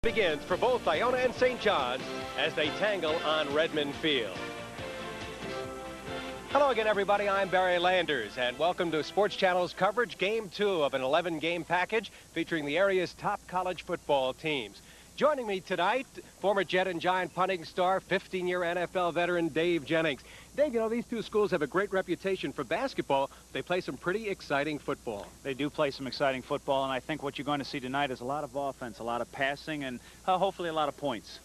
Begins for both Iona and St. John's as they tangle on Redmen Field. Hello again, everybody. I'm Barry Landers, and welcome to Sports Channel's coverage, Game 2 of an 11-game package featuring the area's top college football teams. Joining me tonight, former Jet and Giant punting star, 15-year NFL veteran Dave Jennings. Dave, you know, these two schools have a great reputation for basketball. They play some pretty exciting football. They do play some exciting football, and I think what you're going to see tonight is a lot of offense, a lot of passing, and hopefully a lot of points.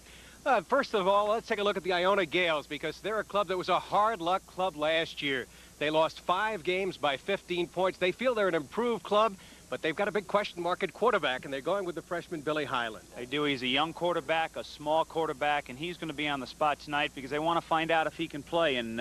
First of all, let's take a look at the Iona Gales, because they're a club that was a hard-luck club last year. They lost 5 games by 15 points. They feel they're an improved club, but they've got a big question mark at quarterback, and they're going with the freshman Billy Highland. They do. He's a young quarterback, a small quarterback, and he's going to be on the spot tonight because they want to find out if he can play. And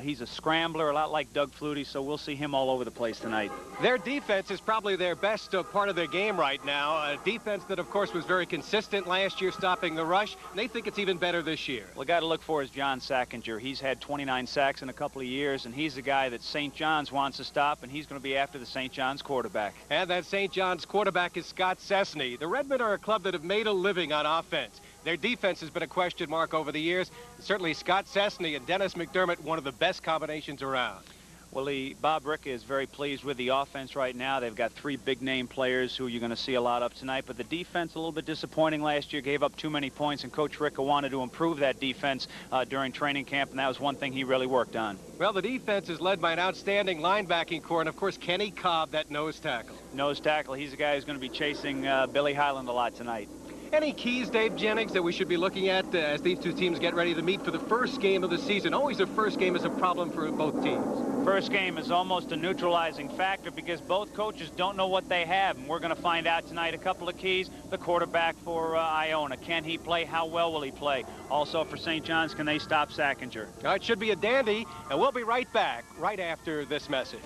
he's a scrambler, a lot like Doug Flutie, so we'll see him all over the place tonight. Their defense is probably their best part of their game right now. A defense that, of course, was very consistent last year, stopping the rush. And they think it's even better this year. Well, the guy to look for is John Sackinger. He's had 29 sacks in a couple of years, and he's the guy that St. John's wants to stop, and he's going to be after the St. John's quarterback. And that St. John's quarterback is Scott Cessny. The Redmen are a club that have made a living on offense. Their defense has been a question mark over the years. Certainly Scott Cessny and Dennis McDermott, one of the best combinations around. Well, Bob Rick is very pleased with the offense right now. They've got 3 big-name players who you're going to see a lot of tonight. But the defense, a little bit disappointing last year, gave up too many points, and Coach Rick wanted to improve that defense during training camp, and that was one thing he really worked on. Well, the defense is led by an outstanding linebacking core, and, of course, Kenny Cobb, that nose tackle. Nose tackle. He's the guy who's going to be chasing Billy Highland a lot tonight. Any keys, Dave Jennings, that we should be looking at as these two teams get ready to meet for the first game of the season? Always the first game is a problem for both teams. First game is almost a neutralizing factor because both coaches don't know what they have, and we're going to find out tonight. A couple of keys. The quarterback for Iona. Can he play? How well will he play? Also for St. John's, can they stop Sackinger? It should be a dandy, and we'll be right back right after this message.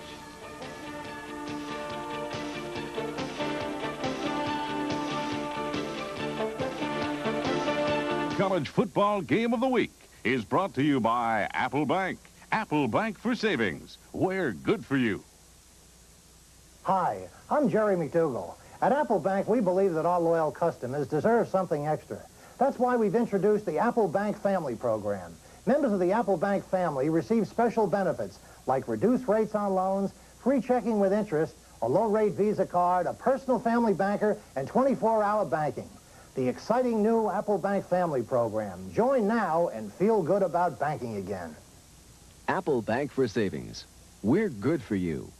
College football game of the week is brought to you by Apple Bank. Apple Bank for savings. We're good for you. Hi, I'm Jerry McDougall. At Apple Bank, we believe that our loyal customers deserve something extra. That's why we've introduced the Apple Bank Family Program. Members of the Apple Bank family receive special benefits like reduced rates on loans, free checking with interest, a low-rate Visa card, a personal family banker, and 24-hour banking. The exciting new Apple Bank Family Program. Join now and feel good about banking again. Apple Bank for savings. We're good for you.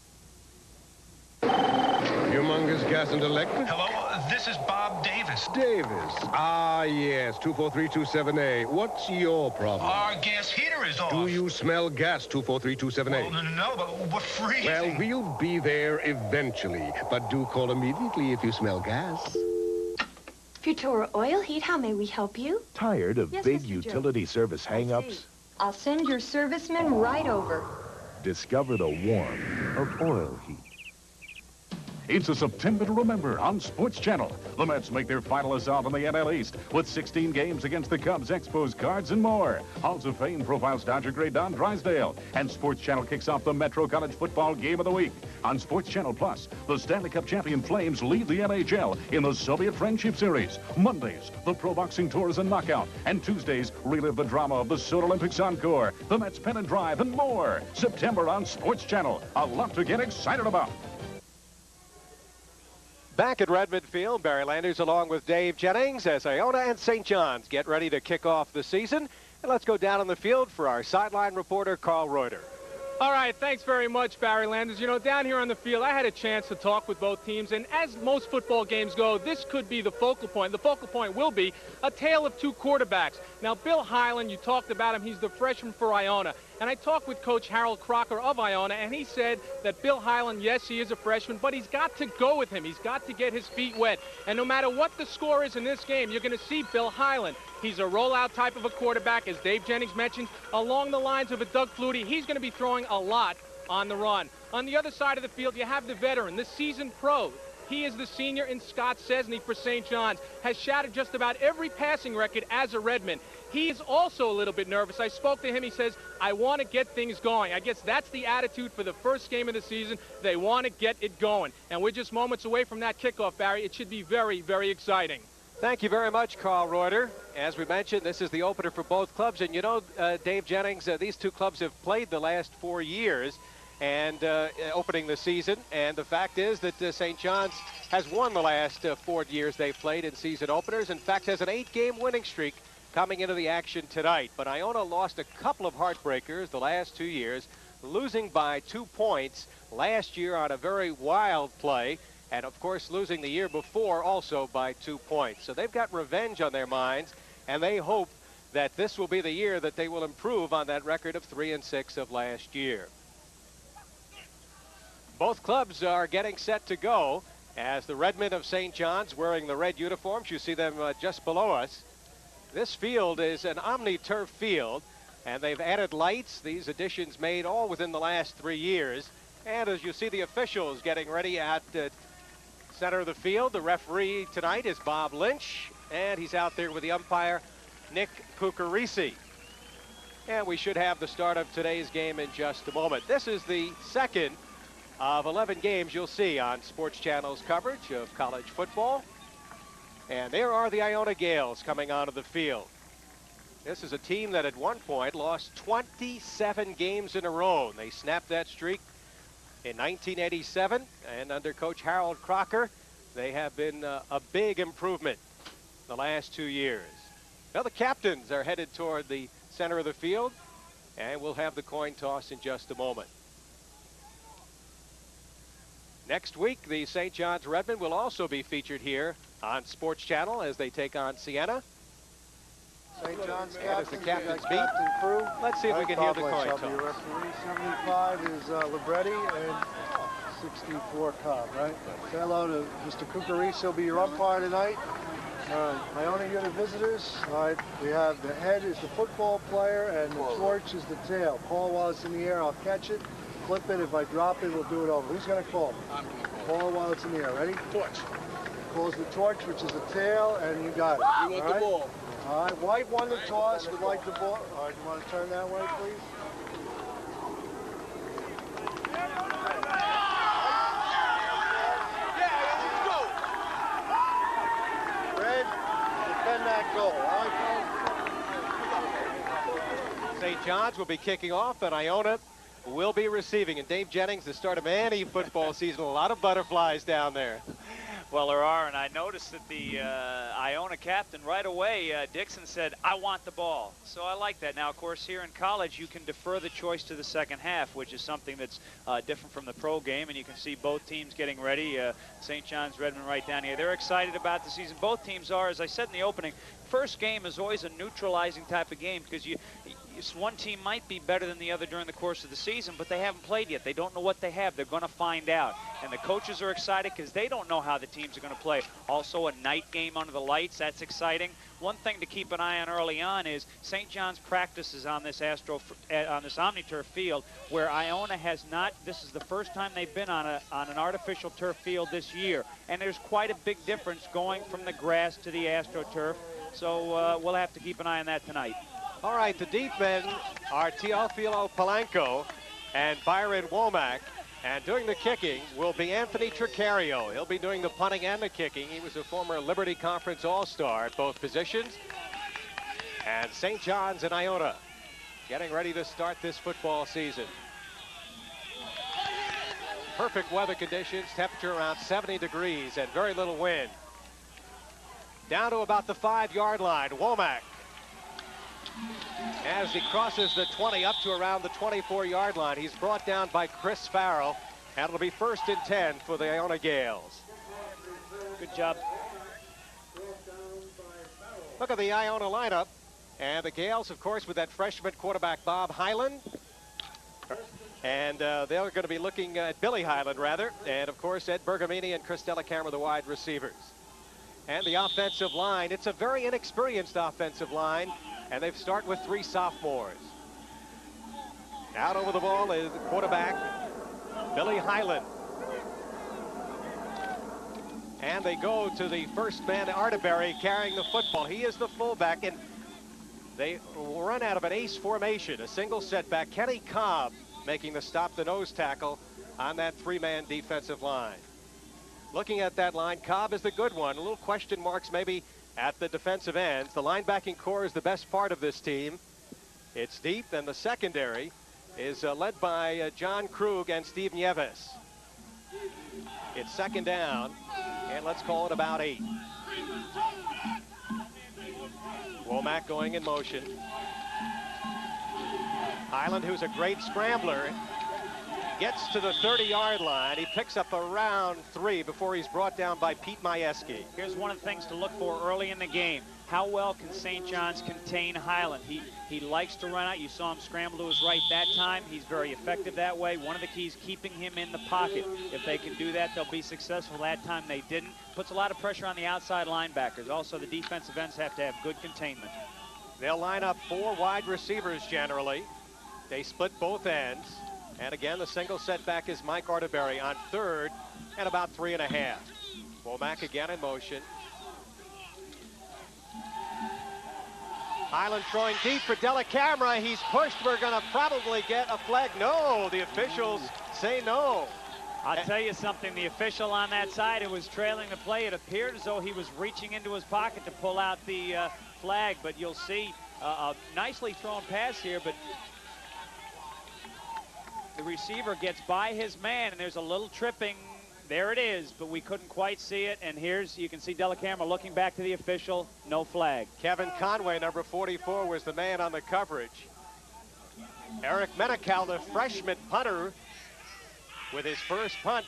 Humongous Gas and Electric? Hello, this is Bob Davis. Davis. Ah, yes, 243278. What's your problem? Our gas heater is off. Do you smell gas, 243278? Well, no, but we're freezing. Well, we'll be there eventually, but do call immediately if you smell gas. Futura Oil Heat, how may we help you? Tired of Yes, big Mr. utility Joe. service hang-ups? I'll send your serviceman right over. Discover the warmth of oil heat. It's a September to remember on Sports Channel. The Mets make their final assault on the NL East with 16 games against the Cubs, Expos, Cards, and more. Halls of Fame profiles Dodger great Don Drysdale. And Sports Channel kicks off the Metro College Football Game of the Week. On Sports Channel Plus, the Stanley Cup champion Flames lead the NHL in the Soviet Friendship Series. Mondays, the Pro Boxing Tour is a knockout. And Tuesdays, relive the drama of the Soda Olympics Encore, the Mets Pennant Drive, and more. September on Sports Channel. A lot to get excited about. Back at Redmen Field, Barry Landers along with Dave Jennings as Iona and St. John's get ready to kick off the season. And let's go down on the field for our sideline reporter, Carl Reuter. All right, thanks very much, Barry Landers. You know, down here on the field, I had a chance to talk with both teams, and as most football games go, this could be the focal point. The focal point will be a tale of 2 quarterbacks. Now, Bill Highland, you talked about him. He's the freshman for Iona. And I talked with Coach Harold Crocker of Iona, and he said that Bill Highland, yes, he is a freshman, but he's got to go with him. He's got to get his feet wet. And no matter what the score is in this game, you're going to see Bill Highland. He's a rollout type of a quarterback, as Dave Jennings mentioned, along the lines of a Doug Flutie. He's going to be throwing a lot on the run. On the other side of the field, you have the veteran, the seasoned pro. He is the senior in Scott Cessny for St. John's, has shattered just about every passing record as a Redman. He is also a little bit nervous. I spoke to him. He says, I want to get things going. I guess that's the attitude for the first game of the season. They want to get it going. And we're just moments away from that kickoff, Barry. It should be very, very exciting. Thank you very much, Carl Reuter. As we mentioned, this is the opener for both clubs. And you know, Dave Jennings, these two clubs have played the last 4 years and opening the season. And the fact is that St. John's has won the last 4 years they've played in season openers. In fact, has an 8-game winning streak coming into the action tonight. But Iona lost a couple of heartbreakers the last 2 years, losing by 2 points last year on a very wild play. And, of course, losing the year before also by 2 points. So they've got revenge on their minds, and they hope that this will be the year that they will improve on that record of 3-6 of last year. Both clubs are getting set to go as the Redmen of St. John's wearing the red uniforms. You see them just below us. This field is an omni-turf field, and they've added lights. These additions made all within the last 3 years. And as you see the officials getting ready at center of the field, the referee tonight is Bob Lynch, and he's out there with the umpire, Nick Cucurisi. And we should have the start of today's game in just a moment. This is the second of 11 games you'll see on Sports Channel's coverage of college football. And there are the Iona Gales coming onto the field. This is a team that at one point lost 27 games in a row. They snapped that streak in 1987, and under Coach Harold Crocker, they have been a big improvement the last 2 years. Now the captains are headed toward the center of the field, and we'll have the coin toss in just a moment. Next week, the St. John's Redmen will also be featured here on Sports Channel as they take on Siena. St. John's That is the captain's beat. captain crew. Let's see if we can hear the coin I'll be toss. referee. 75 is Libretti and 64 Cobb, right? Say hello to Mr. Cucurisi. He'll be your umpire tonight. Iona, you're the visitors. All right, we have the head is the football player and the torch is the tail. Call while it's in the air. I'll catch it, flip it. If I drop it, we'll do it over. Who's going to call? I'm going to Call while it's in the air. Ready? Torch. Calls the torch, which is the tail, and you got it. You want the ball. All right, white won the toss, would like the ball. All right, you want to turn that way, please? Red, defend that goal. St. John's will be kicking off, and Iona will be receiving. And Dave Jennings, the start of any football season, a lot of butterflies down there. Well, there are, and I noticed that the Iona captain right away, Dixon, said, I want the ball. So I like that. Now, of course, here in college, you can defer the choice to the second half, which is something that's different from the pro game, and you can see both teams getting ready. St. John's, Redmen right down here. They're excited about the season. Both teams are, as I said in the opening, first game is always a neutralizing type of game because one team might be better than the other during the course of the season, but they haven't played yet. They don't know what they have. They're going to find out. And the coaches are excited because they don't know how the teams are going to play. Also, a night game under the lights. That's exciting. One thing to keep an eye on early on is St. John's practices on this OmniTurf field, where Iona has not. This is the first time they've been on an artificial turf field this year, and there's quite a big difference going from the grass to the AstroTurf. So we'll have to keep an eye on that tonight. All right, the deep men are Teofilo Palanco and Byron Womack. And doing the kicking will be Anthony Tricario. He'll be doing the punting and the kicking. He was a former Liberty Conference All-Star at both positions. And St. John's and Iona getting ready to start this football season. Perfect weather conditions, temperature around 70 degrees and very little wind. Down to about the 5-yard line, Womack. As he crosses the 20 up to around the 24-yard line, he's brought down by Chris Farrell, and it'll be 1st and 10 for the Iona Gales. Good job. Look at the Iona lineup, and the Gales, of course, with that freshman quarterback Bob Highland. And they're going to be looking at Billy Highland, rather, and, of course, Ed Bergamini and Chris Delacamera, the wide receivers. And the offensive line, it's a very inexperienced offensive line, and they start with 3 sophomores. Out over the ball is the quarterback, Billy Highland. And they go to the first man, Arterberry, carrying the football. He is the fullback, and they run out of an ace formation, a single setback. Kenny Cobb making the stop, the nose tackle on that 3-man defensive line. Looking at that line, Cobb is the good one. A little question marks maybe at the defensive ends. The linebacking core is the best part of this team. It's deep, and the secondary is led by John Krug and Steve Nieves. It's second down, and let's call it about 8. Womack going in motion. Highland, who's a great scrambler, gets to the 30-yard line. He picks up around 3 before he's brought down by Pete Majewski. Here's one of the things to look for early in the game. How well can St. John's contain Highland? He likes to run out. You saw him scramble to his right that time. He's very effective that way. One of the keys, keeping him in the pocket. If they can do that, they'll be successful. That time they didn't. Puts a lot of pressure on the outside linebackers. Also, the defensive ends have to have good containment. They'll line up 4 wide receivers generally. They split both ends. And again, the single setback is Mike Arterberry on 3rd and about 3.5. Womack again in motion. Highland throwing deep for Delacamera. He's pushed. We're going to probably get a flag. No, the officials say no. I'll tell you something. The official on that side, who was trailing the play, it appeared as though he was reaching into his pocket to pull out the flag. But you'll see a nicely thrown pass here. But the receiver gets by his man, and there's a little tripping. There it is, but we couldn't quite see it. And here's, you can see Delacamera looking back to the official. No flag. Kevin Conway, number 44, was the man on the coverage. Eric Menical, the freshman punter, with his first punt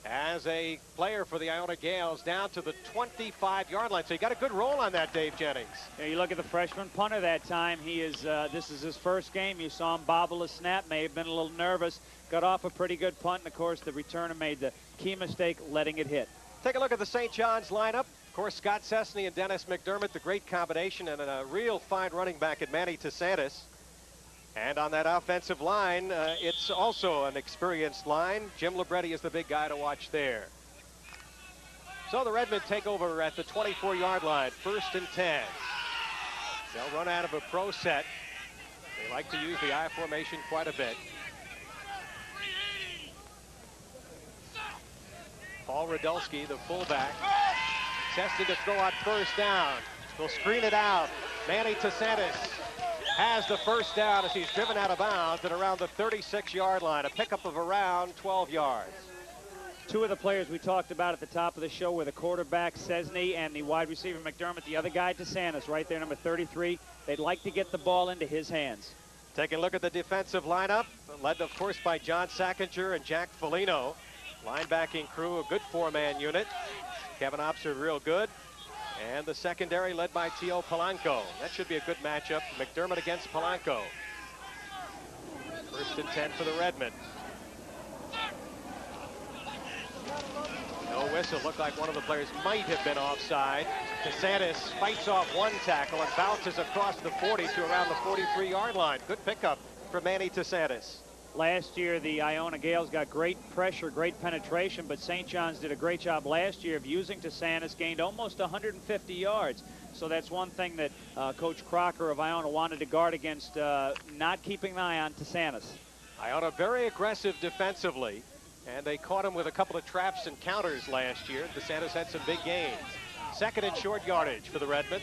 as a player for the Iona Gales down to the 25-yard line. So you got a good roll on that, Dave Jennings. Yeah, you look at the freshman punter that time. He is this is his first game. You saw him bobble a snap, may have been a little nervous, got off a pretty good punt, and of course the returner made the key mistake, letting it hit. Take a look at the St. John's lineup. Of course, Scott Cessny and Dennis McDermott, the great combination, and a real fine running back at Manny Tasantis. And on that offensive line, it's also an experienced line. Jim Libretti is the big guy to watch there. So the Redmen take over at the 24-yard line, 1st and 10. They'll run out of a pro set. They like to use the I formation quite a bit. Paul Radulski, the fullback. Cessny to throw on 1st down. They'll screen it out. Manny Tasantis has the 1st down as he's driven out of bounds at around the 36-yard line, a pickup of around 12 yards. 2 of the players we talked about at the top of the show were the quarterback, Cessny, and the wide receiver, McDermott. The other guy, Tasantis, right there, number 33. They'd like to get the ball into his hands. Taking a look at the defensive lineup, led, of course, by John Sackinger and Jack Foligno. Linebacking crew, a good 4-man unit. Kevin Opser, real good. And the secondary led by Tio Polanco. That should be a good matchup. McDermott against Polanco. 1st and 10 for the Redmen. No whistle. Looked like one of the players might have been offside. Tasantis fights off 1 tackle and bounces across the 40 to around the 43-yard line. Good pickup for Manny Tasantis. Last year, the Iona Gales got great pressure, great penetration, but St. John's did a great job last year of using Tasantis, gained almost 150 yards. So that's one thing that Coach Crocker of Iona wanted to guard against, not keeping an eye on Tasantis. Iona very aggressive defensively, and they caught him with a couple of traps and counters last year. Tasantis had some big gains. 2nd and short yardage for the Redmen.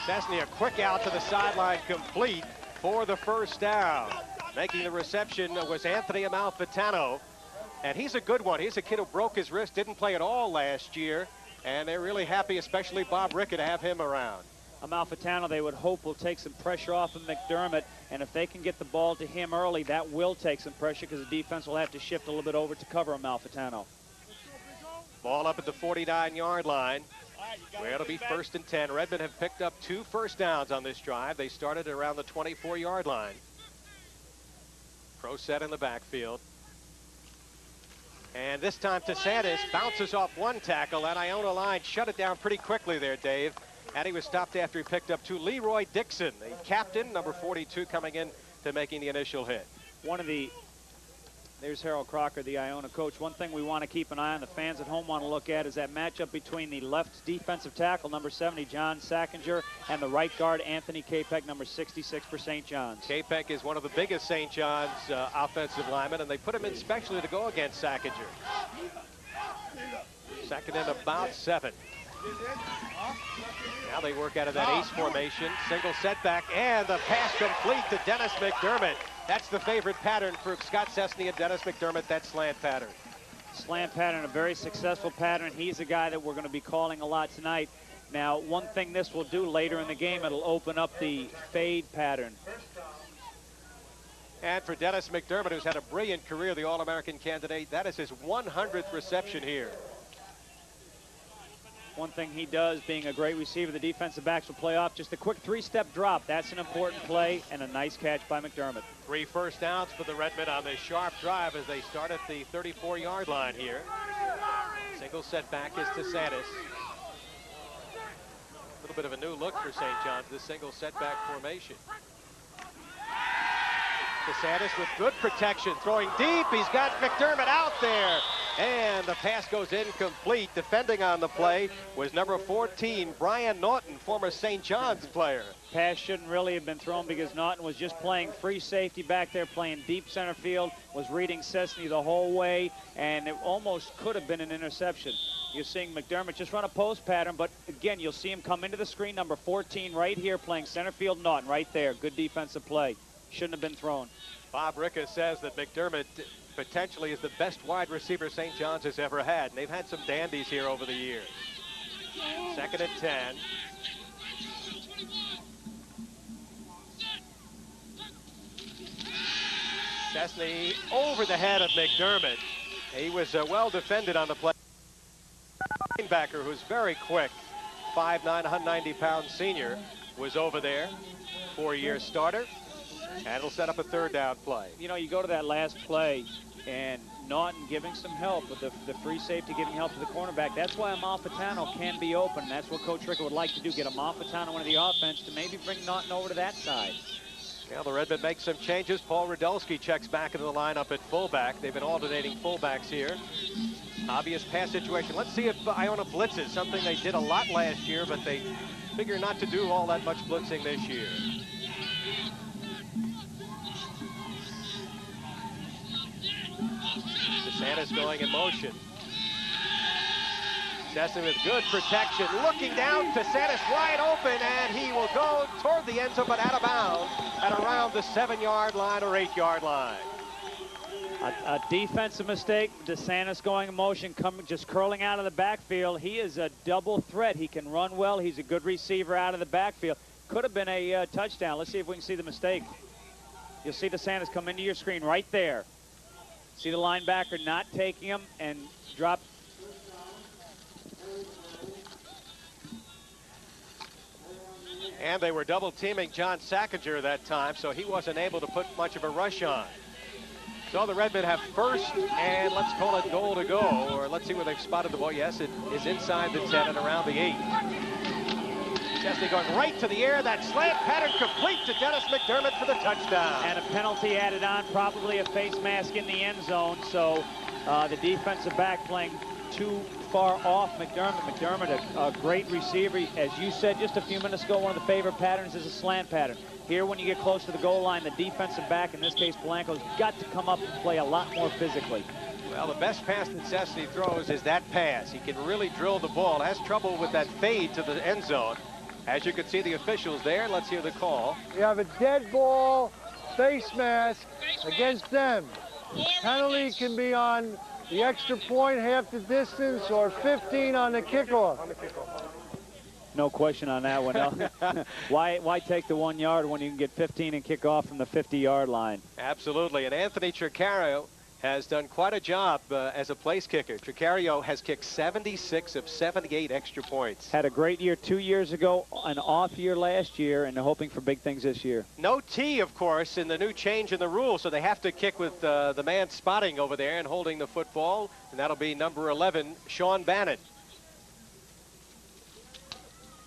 Cessny, a quick out to the sideline, complete for the 1st down. Making the reception was Anthony Amalfitano, and he's a good one. He's a kid who broke his wrist, didn't play at all last year, and they're really happy, especially Bob Ricca, to have him around. Amalfitano, they would hope, will take some pressure off of McDermott, and if they can get the ball to him early, that will take some pressure because the defense will have to shift a little bit over to cover Amalfitano. Ball up at the 49-yard line. Where it'll be 1st and 10. Redmen have picked up 2 first downs on this drive. They started around the 24-yard line. Pro set in the backfield. And this time Tasantis bounces off 1 tackle, and Iona line shut it down pretty quickly there, Dave. And he was stopped after he picked up 2. Leroy Dixon, the captain, number 42, coming in to making the initial hit. One of the There's Harold Crocker, the Iona coach. One thing we want to keep an eye on, the fans at home want to look at, is that matchup between the left defensive tackle, number 70, John Sackinger, and the right guard, Anthony Capek, number 66 for St. John's. Capek is one of the biggest St. John's offensive linemen, and they put him in specially to go against Sackinger. Second and about 7. Now they work out of that ace formation. Single setback, and the pass complete to Dennis McDermott. That's the favorite pattern for Scott Cessny and Dennis McDermott, that slant pattern. Slant pattern, a very successful pattern. He's a guy that we're going to be calling a lot tonight. Now, one thing this will do later in the game, it'll open up the fade pattern. And for Dennis McDermott, who's had a brilliant career, the All-American candidate, that is his 100th reception here. One thing he does, being a great receiver, the defensive backs will play off. Just a quick 3-step drop. That's an important play, and a nice catch by McDermott. 3 first downs for the Redmen on this sharp drive as they start at the 34-yard line here. Single setback is to Sandis. A little bit of a new look for St. John's, this single setback formation. DeSantis with good protection, throwing deep. He's got McDermott out there. And the pass goes incomplete. Defending on the play was number 14, Brian Naughton, former St. John's player. Pass shouldn't really have been thrown because Naughton was just playing free safety back there, playing deep center field, was reading Cessny the whole way, and it almost could have been an interception. You're seeing McDermott just run a post pattern, but again, you'll see him come into the screen, number 14 right here, playing center field. Naughton right there. Good defensive play. Shouldn't have been thrown. Bob Ricca says that McDermott potentially is the best wide receiver St. John's has ever had. And they've had some dandies here over the years. Second and 10. Cessny over the head of McDermott. He was well defended on the play. Linebacker, who's very quick, 5'9", 190-pound senior, was over there. 4-year starter. And it'll set up a third down play. You know, you go to that last play, and Naughton giving some help with the free safety, giving help to the cornerback. That's why Amalfitano can be open. That's what Coach Ricca would like to do, get Amalfitano into the offense to maybe bring Naughton over to that side. Now the Redmen make some changes. Paul Radulski checks back into the lineup at fullback. They've been alternating fullbacks here. Obvious pass situation. Let's see if Iona blitzes, something they did a lot last year, but they figure not to do all that much blitzing this year. DeSantis going in motion. Cessny with good protection, looking down. DeSantis wide open, and he will go toward the end zone, but out of bounds at around the 7-yard line or 8-yard line. A defensive mistake. DeSantis going in motion, just curling out of the backfield. He is a double threat. He can run well. He's a good receiver out of the backfield. Could have been a touchdown. Let's see if we can see the mistake. You'll see DeSantis come into your screen right there. See the linebacker not taking him and drop. And they were double teaming John Sackinger that time, so he wasn't able to put much of a rush on. So the Redmen have first, and let's call it goal to go, or let's see where they've spotted the ball. Yes, it is inside the 10 and around the 8. Cessny going right to the air. That slant pattern complete to Dennis McDermott for the touchdown. And a penalty added on, probably a face mask in the end zone. So the defensive back playing too far off McDermott. McDermott, a great receiver. As you said just a few minutes ago, one of the favorite patterns is a slant pattern. Here, when you get close to the goal line, the defensive back, in this case Polanco's got to come up and play a lot more physically. Well, the best pass that Cessny throws is that pass. He can really drill the ball. Has trouble with that fade to the end zone. As you can see the officials there, let's hear the call. You have a dead ball, face mask against them. Penalty can be on the extra point, half the distance, or 15 on the kickoff. No question on that one. Why take the 1 yard when you can get 15 and kick off from the 50-yard line? Absolutely. And Anthony Tricario has done quite a job as a place kicker. Tricario has kicked 76 of 78 extra points. Had a great year 2 years ago, an off year last year, and they're hoping for big things this year. No tee, of course, in the new change in the rules, so they have to kick with the man spotting over there and holding the football, and that'll be number 11, Sean Bannon.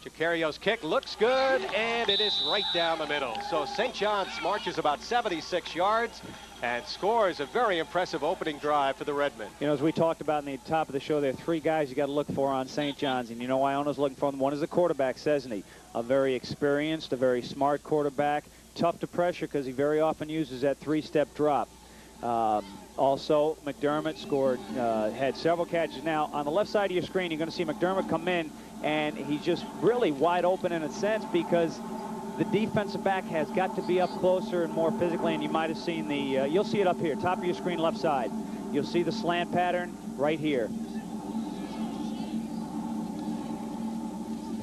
Chicario's kick looks good, and it is right down the middle. So St. John's marches about 76 yards and scores a very impressive opening drive for the Redmen. You know, as we talked about in the top of the show, there are three guys you got to look for on St. John's, and you know Iona's looking for them. One is the quarterback, Cesny, a very experienced, a very smart quarterback, tough to pressure because he very often uses that three-step drop. Also, McDermott scored, had several catches. Now, on the left side of your screen, you're going to see McDermott come in, and he's just really wide open in a sense because the defensive back has got to be up closer and more physically, and you might have seen the, you'll see it up here, top of your screen, left side. You'll see the slant pattern right here.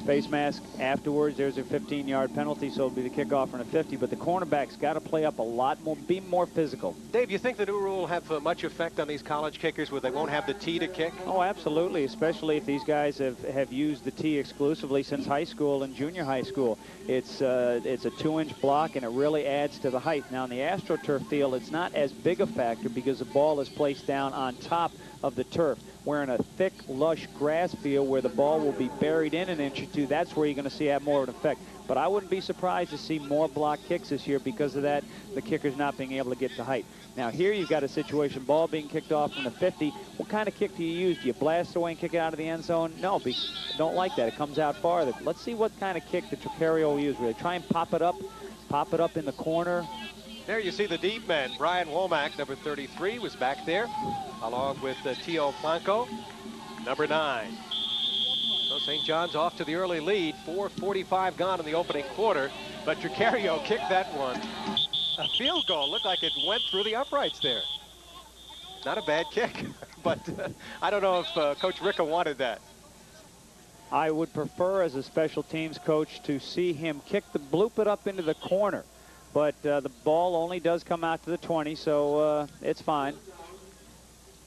Face mask afterwards. There's a 15-yard penalty, so it'll be the kickoff from a 50, but the cornerback's got to play up a lot more, be more physical. Dave, you think the new rule will have much effect on these college kickers where they won't have the tee to kick? Oh, absolutely, especially if these guys have used the tee exclusively since high school and junior high school. It's a 2-inch block, and it really adds to the height. Now, in the AstroTurf field, it's not as big a factor because the ball is placed down on top of the turf. We're in a thick, lush grass field where the ball will be buried in an inch or two. That's where you're going to see have more of an effect. But I wouldn't be surprised to see more block kicks this year because of that, the kicker's not being able to get to height. Now here you've got a situation, ball being kicked off from the 50. What kind of kick do you use? Do you blast away and kick it out of the end zone? No, don't like that. It comes out farther. Let's see what kind of kick the Chicario will use. Will they try and pop it up in the corner? There you see the deep men. Brian Womack, number 33, was back there, along with Tio Blanco, number 9. So St. John's off to the early lead. 4:45 gone in the opening quarter, but Chicario kicked that one. A field goal. Looked like it went through the uprights there. Not a bad kick, but I don't know if Coach Ricca wanted that. I would prefer, as a special teams coach, to see him bloop it up into the corner. But the ball only does come out to the 20, so it's fine.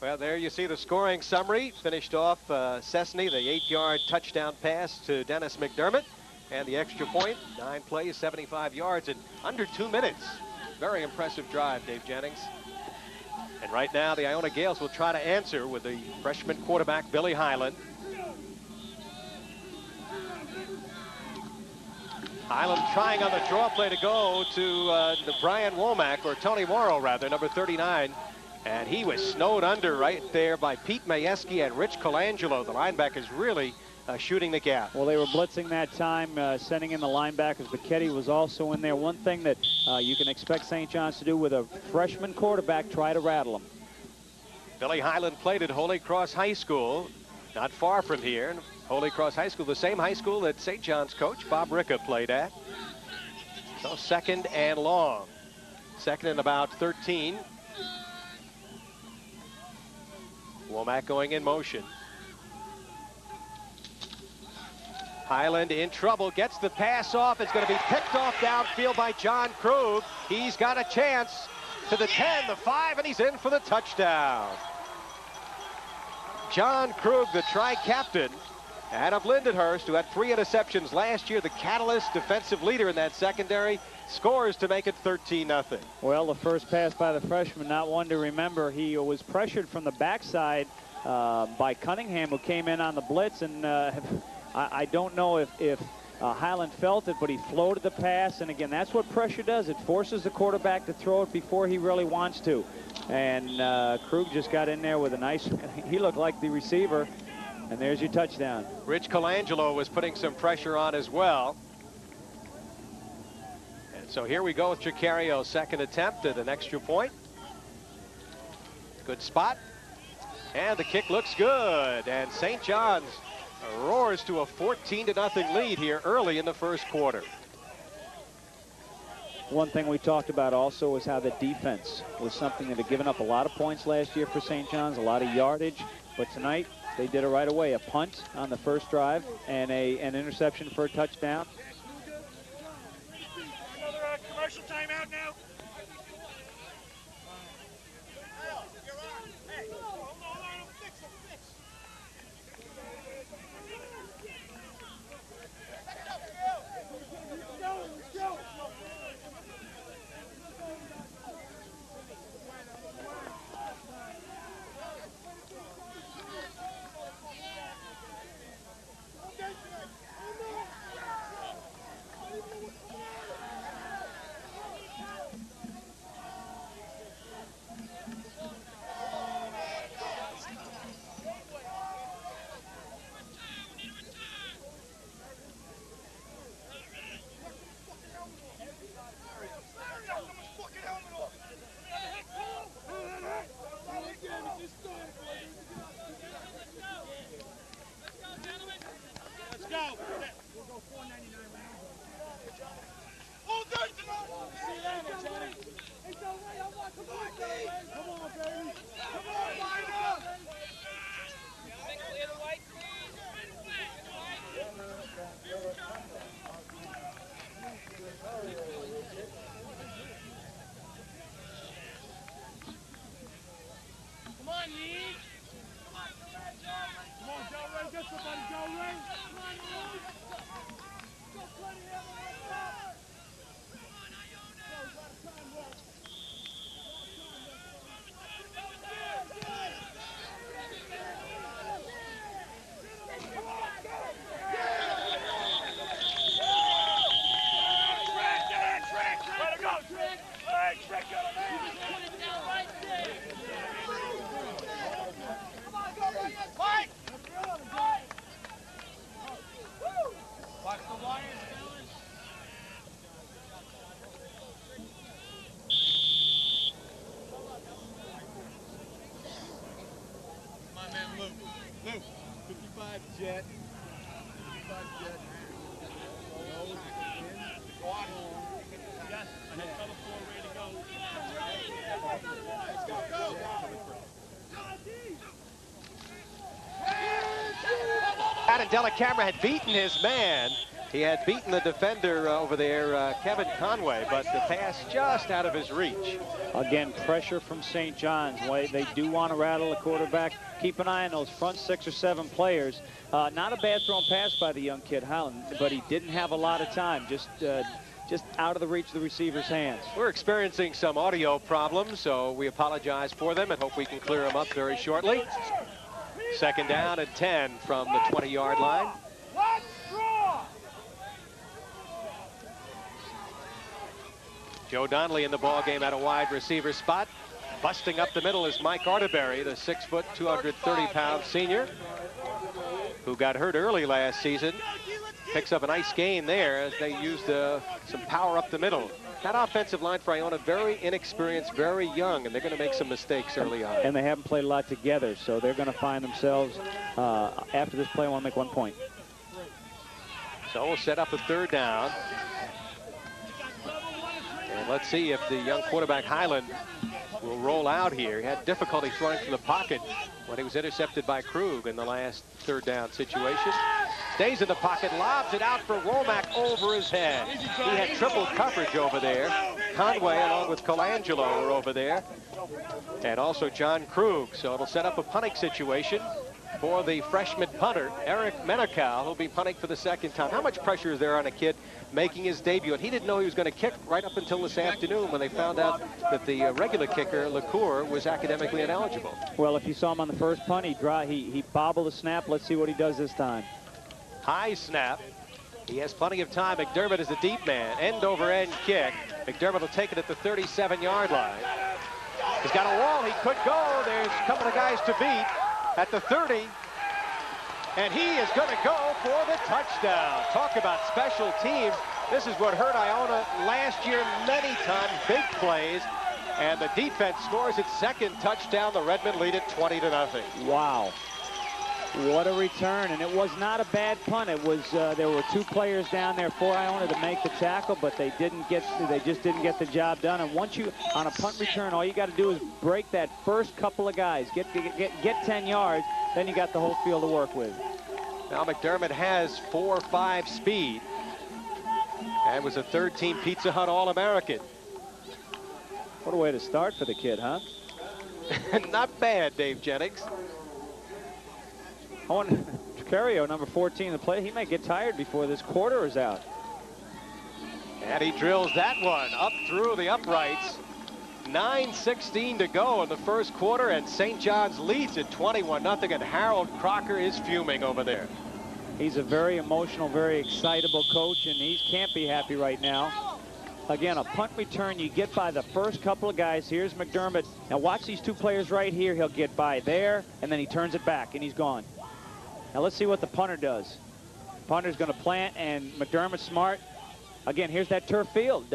Well, there you see the scoring summary. Finished off Cessny, the 8-yard touchdown pass to Dennis McDermott. And the extra point, 9 plays, 75 yards in under 2 minutes. Very impressive drive, Dave Jennings. And right now, the Iona Gales will try to answer with the freshman quarterback, Billy Highland. Highland trying on the draw play to go to Brian Womack, or Tony Morrow rather, number 39. And he was snowed under right there by Pete Majewski and Rich Colangelo. The linebackers really shooting the gap. Well, they were blitzing that time, sending in the linebackers. Bicchetti was also in there. One thing that you can expect St. John's to do with a freshman quarterback, try to rattle him. Billy Highland played at Holy Cross High School, not far from here. Holy Cross High School, the same high school that St. John's coach Bob Ricca played at. So second and long. Second and about 13. Womack going in motion. Highland in trouble, gets the pass off. It's going to be picked off downfield by John Krug. He's got a chance to the 10, the 5, and he's in for the touchdown. John Krug, the tri-captain, out of Lindenhurst, who had 3 interceptions last year, the catalyst defensive leader in that secondary, scores to make it 13-0. Well, the first pass by the freshman, not one to remember. He was pressured from the backside by Cunningham, who came in on the blitz, and I don't know if Highland felt it, but he floated the pass, and again, that's what pressure does. It forces the quarterback to throw it before he really wants to. And Krug just got in there with a nice, he looked like the receiver, and there's your touchdown. Rich Colangelo was putting some pressure on as well. And so here we go with Chicario's second attempt at an extra point. Good spot. And the kick looks good. And St. John's roars to a 14-0 lead here early in the first quarter. One thing we talked about also was how the defense was something that had given up a lot of points last year for St. John's, a lot of yardage. But tonight, they did it right away. A punt on the first drive and an interception for a touchdown. Another commercial timeout now. 55 jet. 55 jet. Yes, I had cover 4 ready to go. Let's go. And Della Camera had beaten his man. He had beaten the defender over there, Kevin Conway, but the pass just out of his reach. Again, pressure from St. John's. They do want to rattle the quarterback. Keep an eye on those front 6 or 7 players. Not a bad thrown pass by the young kid, Highland, but he didn't have a lot of time. Just out of the reach of the receiver's hands. We're experiencing some audio problems, so we apologize for them and hope we can clear them up very shortly. 2nd down and 10 from the 20-yard line. Joe Donnelly in the ball game at a wide receiver spot. Busting up the middle is Mike Arterberry, the 6-foot, 230-pound senior who got hurt early last season. Picks up a nice gain there as they used some power up the middle. That offensive line for Iona, very inexperienced, very young, and they're going to make some mistakes early on. And they haven't played a lot together, so they're going to find themselves, after this play, want to make 1 point. So we'll set up a 3rd down. And let's see if the young quarterback Highland will roll out here. He had difficulty throwing from the pocket when he was intercepted by Krug in the last 3rd down situation. Stays in the pocket, lobs it out for Womack over his head. He had triple coverage over there. Conway along with Colangelo were over there. And also John Krug. So it'll set up a punting situation for the freshman punter, Eric Menikow, who'll be punting for the 2nd time. How much pressure is there on a kid making his debut? And he didn't know he was going to kick right up until this afternoon when they found out that the regular kicker, LaCour, was academically ineligible. Well, if you saw him on the first punt, he bobbled the snap. Let's see what he does this time. High snap. He has plenty of time. McDermott is a deep man. End-over-end kick. McDermott will take it at the 37-yard line. He's got a wall. He could go. There's a couple of guys to beat at the 30. And he is going to go for the touchdown. Talk about special teams. This is what hurt Iona last year many times. Big plays. And the defense scores its 2nd touchdown. The Redmen lead it 20-0. Wow. What a return, and it was not a bad punt. It was there were 2 players down there for Iona to make the tackle, but they just didn't get the job done. And once you on a punt return, all you got to do is break that first couple of guys, get 10 yards, then you got the whole field to work with. Now McDermott has 4.5 speed and was a 3rd-team Pizza Hut All-American. What a way to start for the kid, huh? Not bad, Dave Jennings. I want Cario, number 14, to play. He may get tired before this quarter is out. And he drills that one up through the uprights. 9:16 to go in the first quarter, and St. John's leads at 21-0, and Harold Crocker is fuming over there. He's a very emotional, very excitable coach, and he can't be happy right now. Again, a punt return, you get by the first couple of guys. Here's McDermott. Now watch these 2 players right here. He'll get by there, and then he turns it back, and he's gone. Now let's see what the punter does. Punter's going to plant, and McDermott's smart. Again, here's that turf field.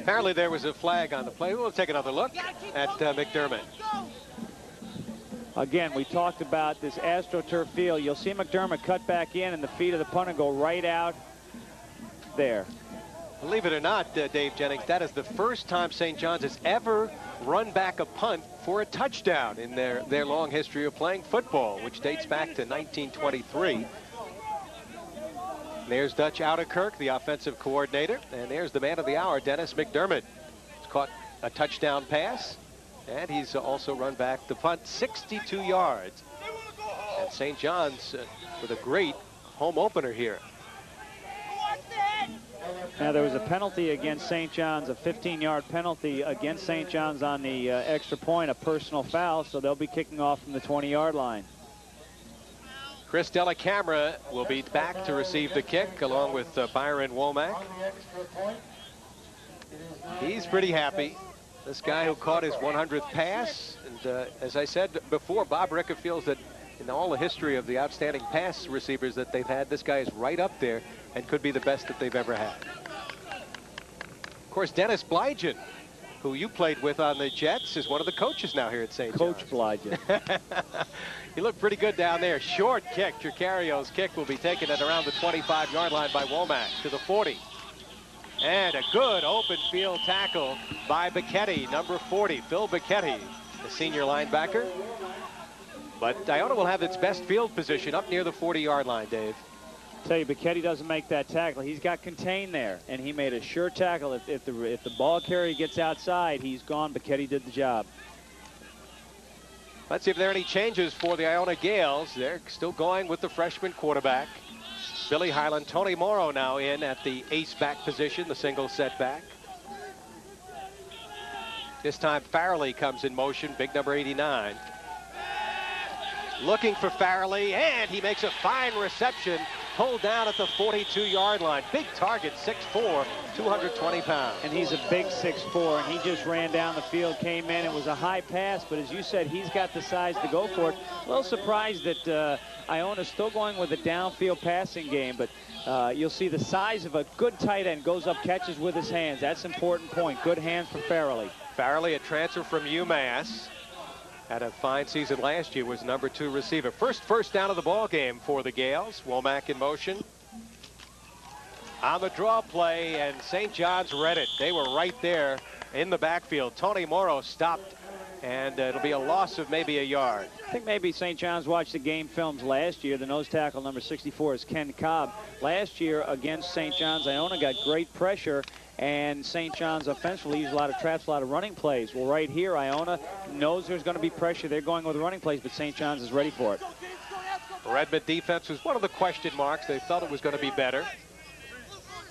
Apparently there was a flag on the play. We'll take another look at McDermott. Again, we talked about this AstroTurf field. You'll see McDermott cut back in, and the feet of the punter go right out there. Believe it or not, Dave Jennings, that is the first time St. John's has ever run back a punt for a touchdown in their long history of playing football, which dates back to 1923. There's Dutch Ouderkirk, the offensive coordinator, and there's the man of the hour, Dennis McDermott. He's caught a touchdown pass, and he's also run back the punt 62 yards. And St. John's with a great home opener here. Now, there was a penalty against St. John's, a 15-yard penalty against St. John's on the extra point, a personal foul, so they'll be kicking off from the 20-yard line. Chris Della Camera will be back to receive the kick along with Byron Womack. He's pretty happy. This guy who caught his 100th pass, and as I said before, Bob Ricca feels that in all the history of the outstanding pass receivers that they've had, this guy is right up there and could be the best that they've ever had. Of course, Dennis Blygen who you played with on the Jets, is one of the coaches now here at St. John's. Coach Blodgett. He looked pretty good down there. Short kick. Trecario's kick will be taken at around the 25-yard line by Womack to the 40. And a good open field tackle by Bicchetti, number 40, Phil Bicchetti, the senior linebacker. But Iona will have its best field position up near the 40-yard line, Dave. Tell you, Bicchetti doesn't make that tackle. He's got contained there, and he made a sure tackle. If the ball carrier gets outside, he's gone. Bicchetti did the job. Let's see if there are any changes for the Iona Gales. They're still going with the freshman quarterback, Billy Highland. Tony Morrow now in at the ace back position, the single setback. This time Farrelly comes in motion, big number 89. Looking for Farrelly, and he makes a fine reception. Pulled down at the 42-yard line. Big target, 6'4", 220 pounds. And he's a big 6'4", and he just ran down the field, came in. It was a high pass, but as you said, he's got the size to go for it. A little surprised that Iona's still going with a downfield passing game, but you'll see the size of a good tight end goes up, catches with his hands. That's an important point. Good hands for Farrelly. Farrelly, a transfer from UMass. Had a fine season last year, was number 2 receiver. First down of the ball game for the Gales. Womack in motion. On the draw play, and St. John's read it. They were right there in the backfield. Tony Morrow stopped, and it'll be a loss of maybe a yard. I think maybe St. John's watched the game films last year. The nose tackle, number 64, is Ken Cobb. Last year against St. John's, Iona got great pressure, and St. John's offensively used a lot of traps, a lot of running plays. Well, right here, Iona knows there's going to be pressure. They're going with running plays, but St. John's is ready for it. Redmen defense was one of the question marks. They felt it was going to be better.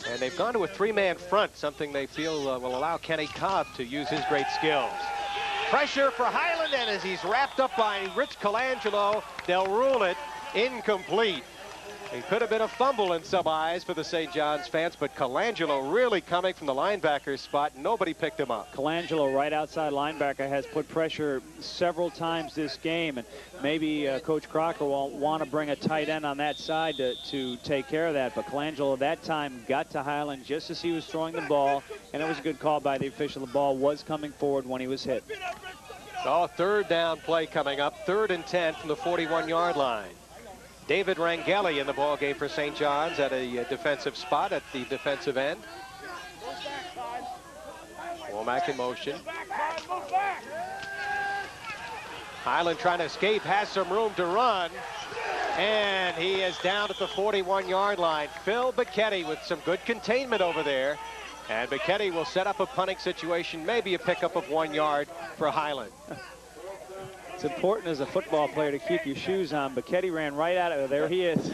And they've gone to a 3-man front, something they feel will allow Kenny Cobb to use his great skills. Pressure for Highland, and as he's wrapped up by Rich Colangelo, they'll rule it incomplete. It could have been a fumble in some eyes for the St. John's fans, but Colangelo really coming from the linebacker spot. Nobody picked him up. Colangelo, right outside linebacker, has put pressure several times this game, and maybe Coach Crocker will want to bring a tight end on that side to take care of that. But Colangelo that time got to Highland just as he was throwing the ball, and it was a good call by the official. The ball was coming forward when he was hit. So, third down play coming up, 3rd and 10 from the 41-yard line. David Rangeli in the ball game for St. John's at a defensive spot at the defensive end. Womack in motion. Highland trying to escape, has some room to run, and he is down at the 41-yard line. Phil Bicchetti with some good containment over there, and Bicchetti will set up a punting situation, maybe a pickup of 1 yard for Highland. It's important as a football player to keep your shoes on. Bicchetti ran right out of there. He is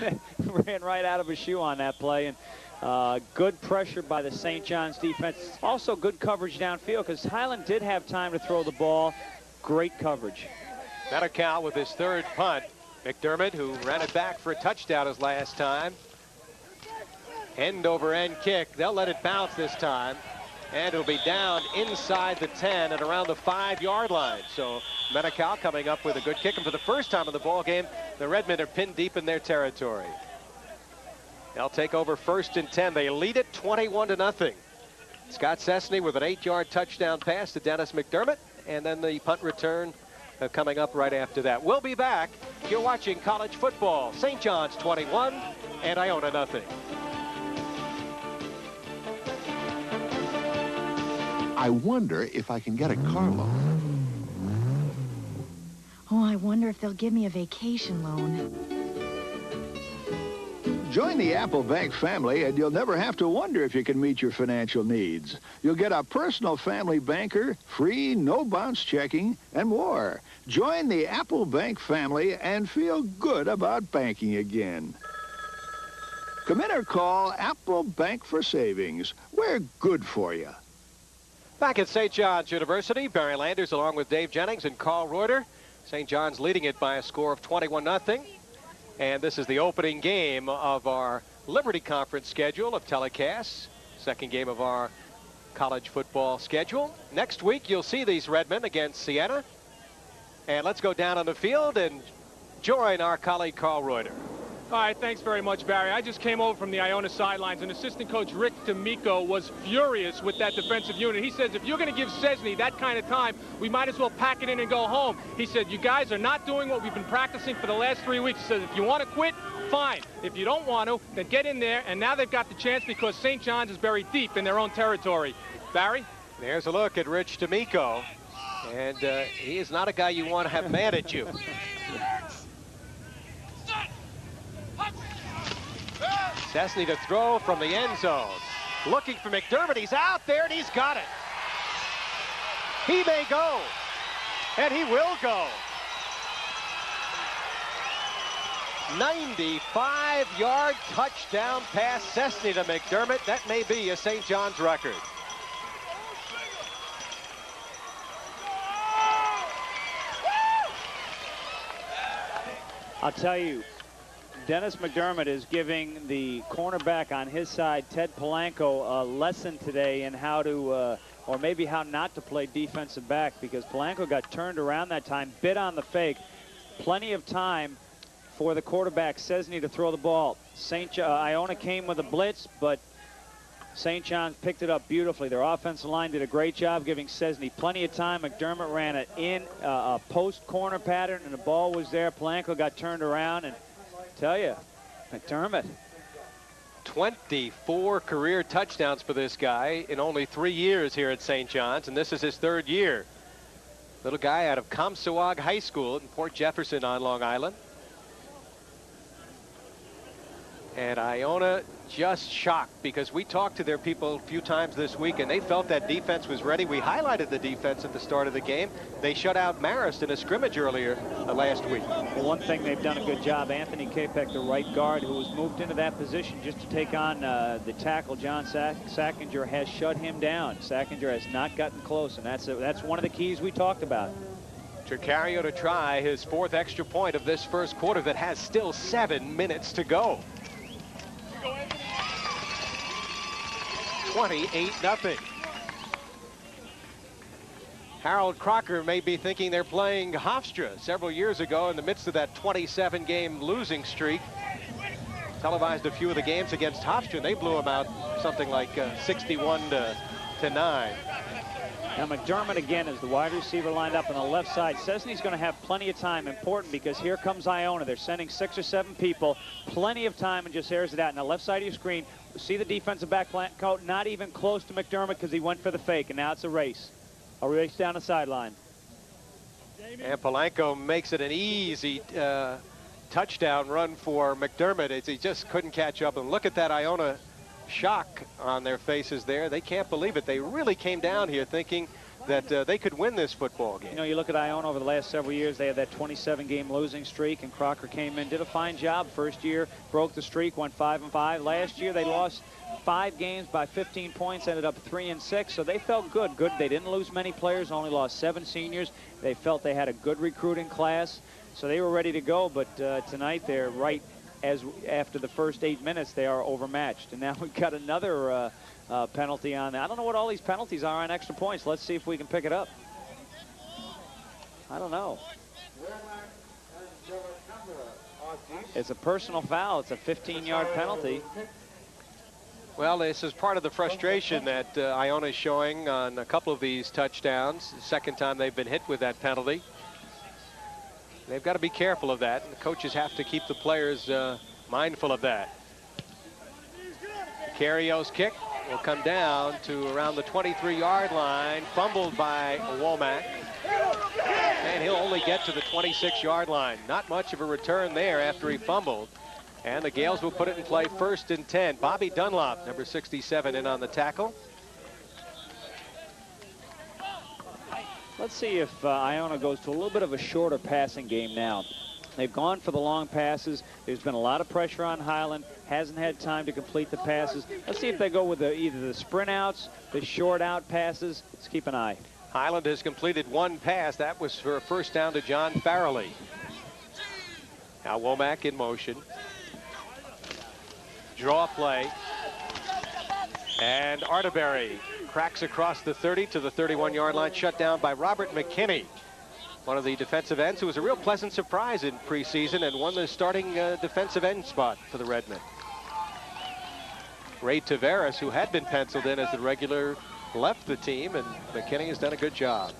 ran right out of his shoe on that play, and good pressure by the St. John's defense. Also good coverage downfield because Highland did have time to throw the ball. Great coverage. Medical with his 3rd punt. McDermott, who ran it back for a touchdown his last time. End over end kick. They'll let it bounce this time. And it'll be down inside the 10 and around the 5-yard line. So Medical coming up with a good kick. And for the first time in the ball game, the Redmen are pinned deep in their territory. They'll take over 1st and 10. They lead it 21-0. Scott Cessny with an 8-yard touchdown pass to Dennis McDermott. And then the punt return coming up right after that. We'll be back. You're watching college football. St. John's 21 and Iona 0. I wonder if I can get a car loan. Oh, I wonder if they'll give me a vacation loan. Join the Apple Bank family, and you'll never have to wonder if you can meet your financial needs. You'll get a personal family banker, free, no bounce checking, and more. Join the Apple Bank family and feel good about banking again. Come in or call Apple Bank for Savings. We're good for you. Back at St. John's University, Barry Landers along with Dave Jennings and Carl Reuter. St. John's leading it by a score of 21-0. And this is the opening game of our Liberty Conference schedule of telecasts. Second game of our college football schedule. Next week, you'll see these Redmen against Siena. And let's go down on the field and join our colleague Carl Reuter. All right, thanks very much, Barry. I just came over from the Iona sidelines, and assistant coach Rick D'Amico was furious with that defensive unit. He says, if you're going to give Szczesny that kind of time, we might as well pack it in and go home. He said, you guys are not doing what we've been practicing for the last 3 weeks. He says, if you want to quit, fine. If you don't want to, then get in there, and now they've got the chance because St. John's is buried deep in their own territory. Barry? There's a look at Rich D'Amico, and he is not a guy you want to have mad at you. Szczesny to throw from the end zone. Looking for McDermott. He's out there, and he's got it. He may go, and he will go. 95-yard touchdown pass, Szczesny to McDermott. That may be a St. John's record. I'll tell you, Dennis McDermott is giving the cornerback on his side, Ted Polanco, a lesson today in how to, or maybe how not to play defensive back, because Polanco got turned around that time, bit on the fake. Plenty of time for the quarterback, Szczesny, to throw the ball. Iona came with a blitz, but St. John's picked it up beautifully. Their offensive line did a great job giving Szczesny plenty of time. McDermott ran it in a post corner pattern, and the ball was there. Polanco got turned around, and tell you, McDermott. 24 career touchdowns for this guy in only 3 years here at St. John's, and this is his 3rd year. Little guy out of Comstock High School in Port Jefferson on Long Island. And Iona just shocked, because we talked to their people a few times this week, and they felt that defense was ready. We highlighted the defense at the start of the game. They shut out Marist in a scrimmage earlier last week. Well, one thing they've done a good job, Anthony Capek, the right guard, who was moved into that position just to take on the tackle, John Sackinger, has shut him down. Sackinger has not gotten close, and that's one of the keys we talked about. Tricario to try his 4th extra point of this first quarter that has still 7 minutes to go. 28-0. Harold Crocker may be thinking they're playing Hofstra. Several years ago, in the midst of that 27-game losing streak, televised a few of the games against Hofstra. They blew them out something like 61-9. Now McDermott again is the wide receiver lined up on the left side. Szczesny's going to have plenty of time. Important, because here comes Iona. They're sending 6 or 7 people. Plenty of time, and just airs it out. On the left side of your screen, see the defensive back coat, not even close to McDermott because he went for the fake, and now it's a race. A race down the sideline. And Polanco makes it an easy touchdown run for McDermott, as he just couldn't catch up. And look at that Iona shock on their faces there. They can't believe it. They really came down here thinking that they could win this football game. You know, you look at Iona over the last several years, they had that 27-game losing streak, and Crocker came in, did a fine job. First year, broke the streak, went 5-5. Last year, they lost 5 games by 15 points, ended up 3-6, so they felt good. They didn't lose many players, only lost 7 seniors. They felt they had a good recruiting class, so they were ready to go, but tonight they're right as after the first 8 minutes, they are overmatched. And now we've got another penalty on that. I don't know what all these penalties are on extra points. Let's see if we can pick it up. I don't know. It's a personal foul. It's a 15-yard penalty. Well, this is part of the frustration that Iona is showing on a couple of these touchdowns. The second time they've been hit with that penalty. They've got to be careful of that, and the coaches have to keep the players mindful of that. Carrio's kick will come down to around the 23-yard line, fumbled by Womack, and he'll only get to the 26-yard line. Not much of a return there after he fumbled, and the Gales will put it in play 1st and 10. Bobby Dunlop, number 67, in on the tackle. Let's see if Iona goes to a little bit of a shorter passing game now. They've gone for the long passes. There's been a lot of pressure on Highland. Hasn't had time to complete the passes. Let's see if they go with either the sprint outs, the short out passes. Let's keep an eye. Highland has completed 1 pass. That was for a first down to John Farrelly. Now Womack in motion. Draw play. And Arterberry cracks across the 30 to the 31-yard line, shut down by Robert McKinney. one of the defensive ends who was a real pleasant surprise in preseason and won the starting defensive end spot for the Redmen. Ray Taveras, who had been penciled in as the regular, left the team, and McKinney has done a good job.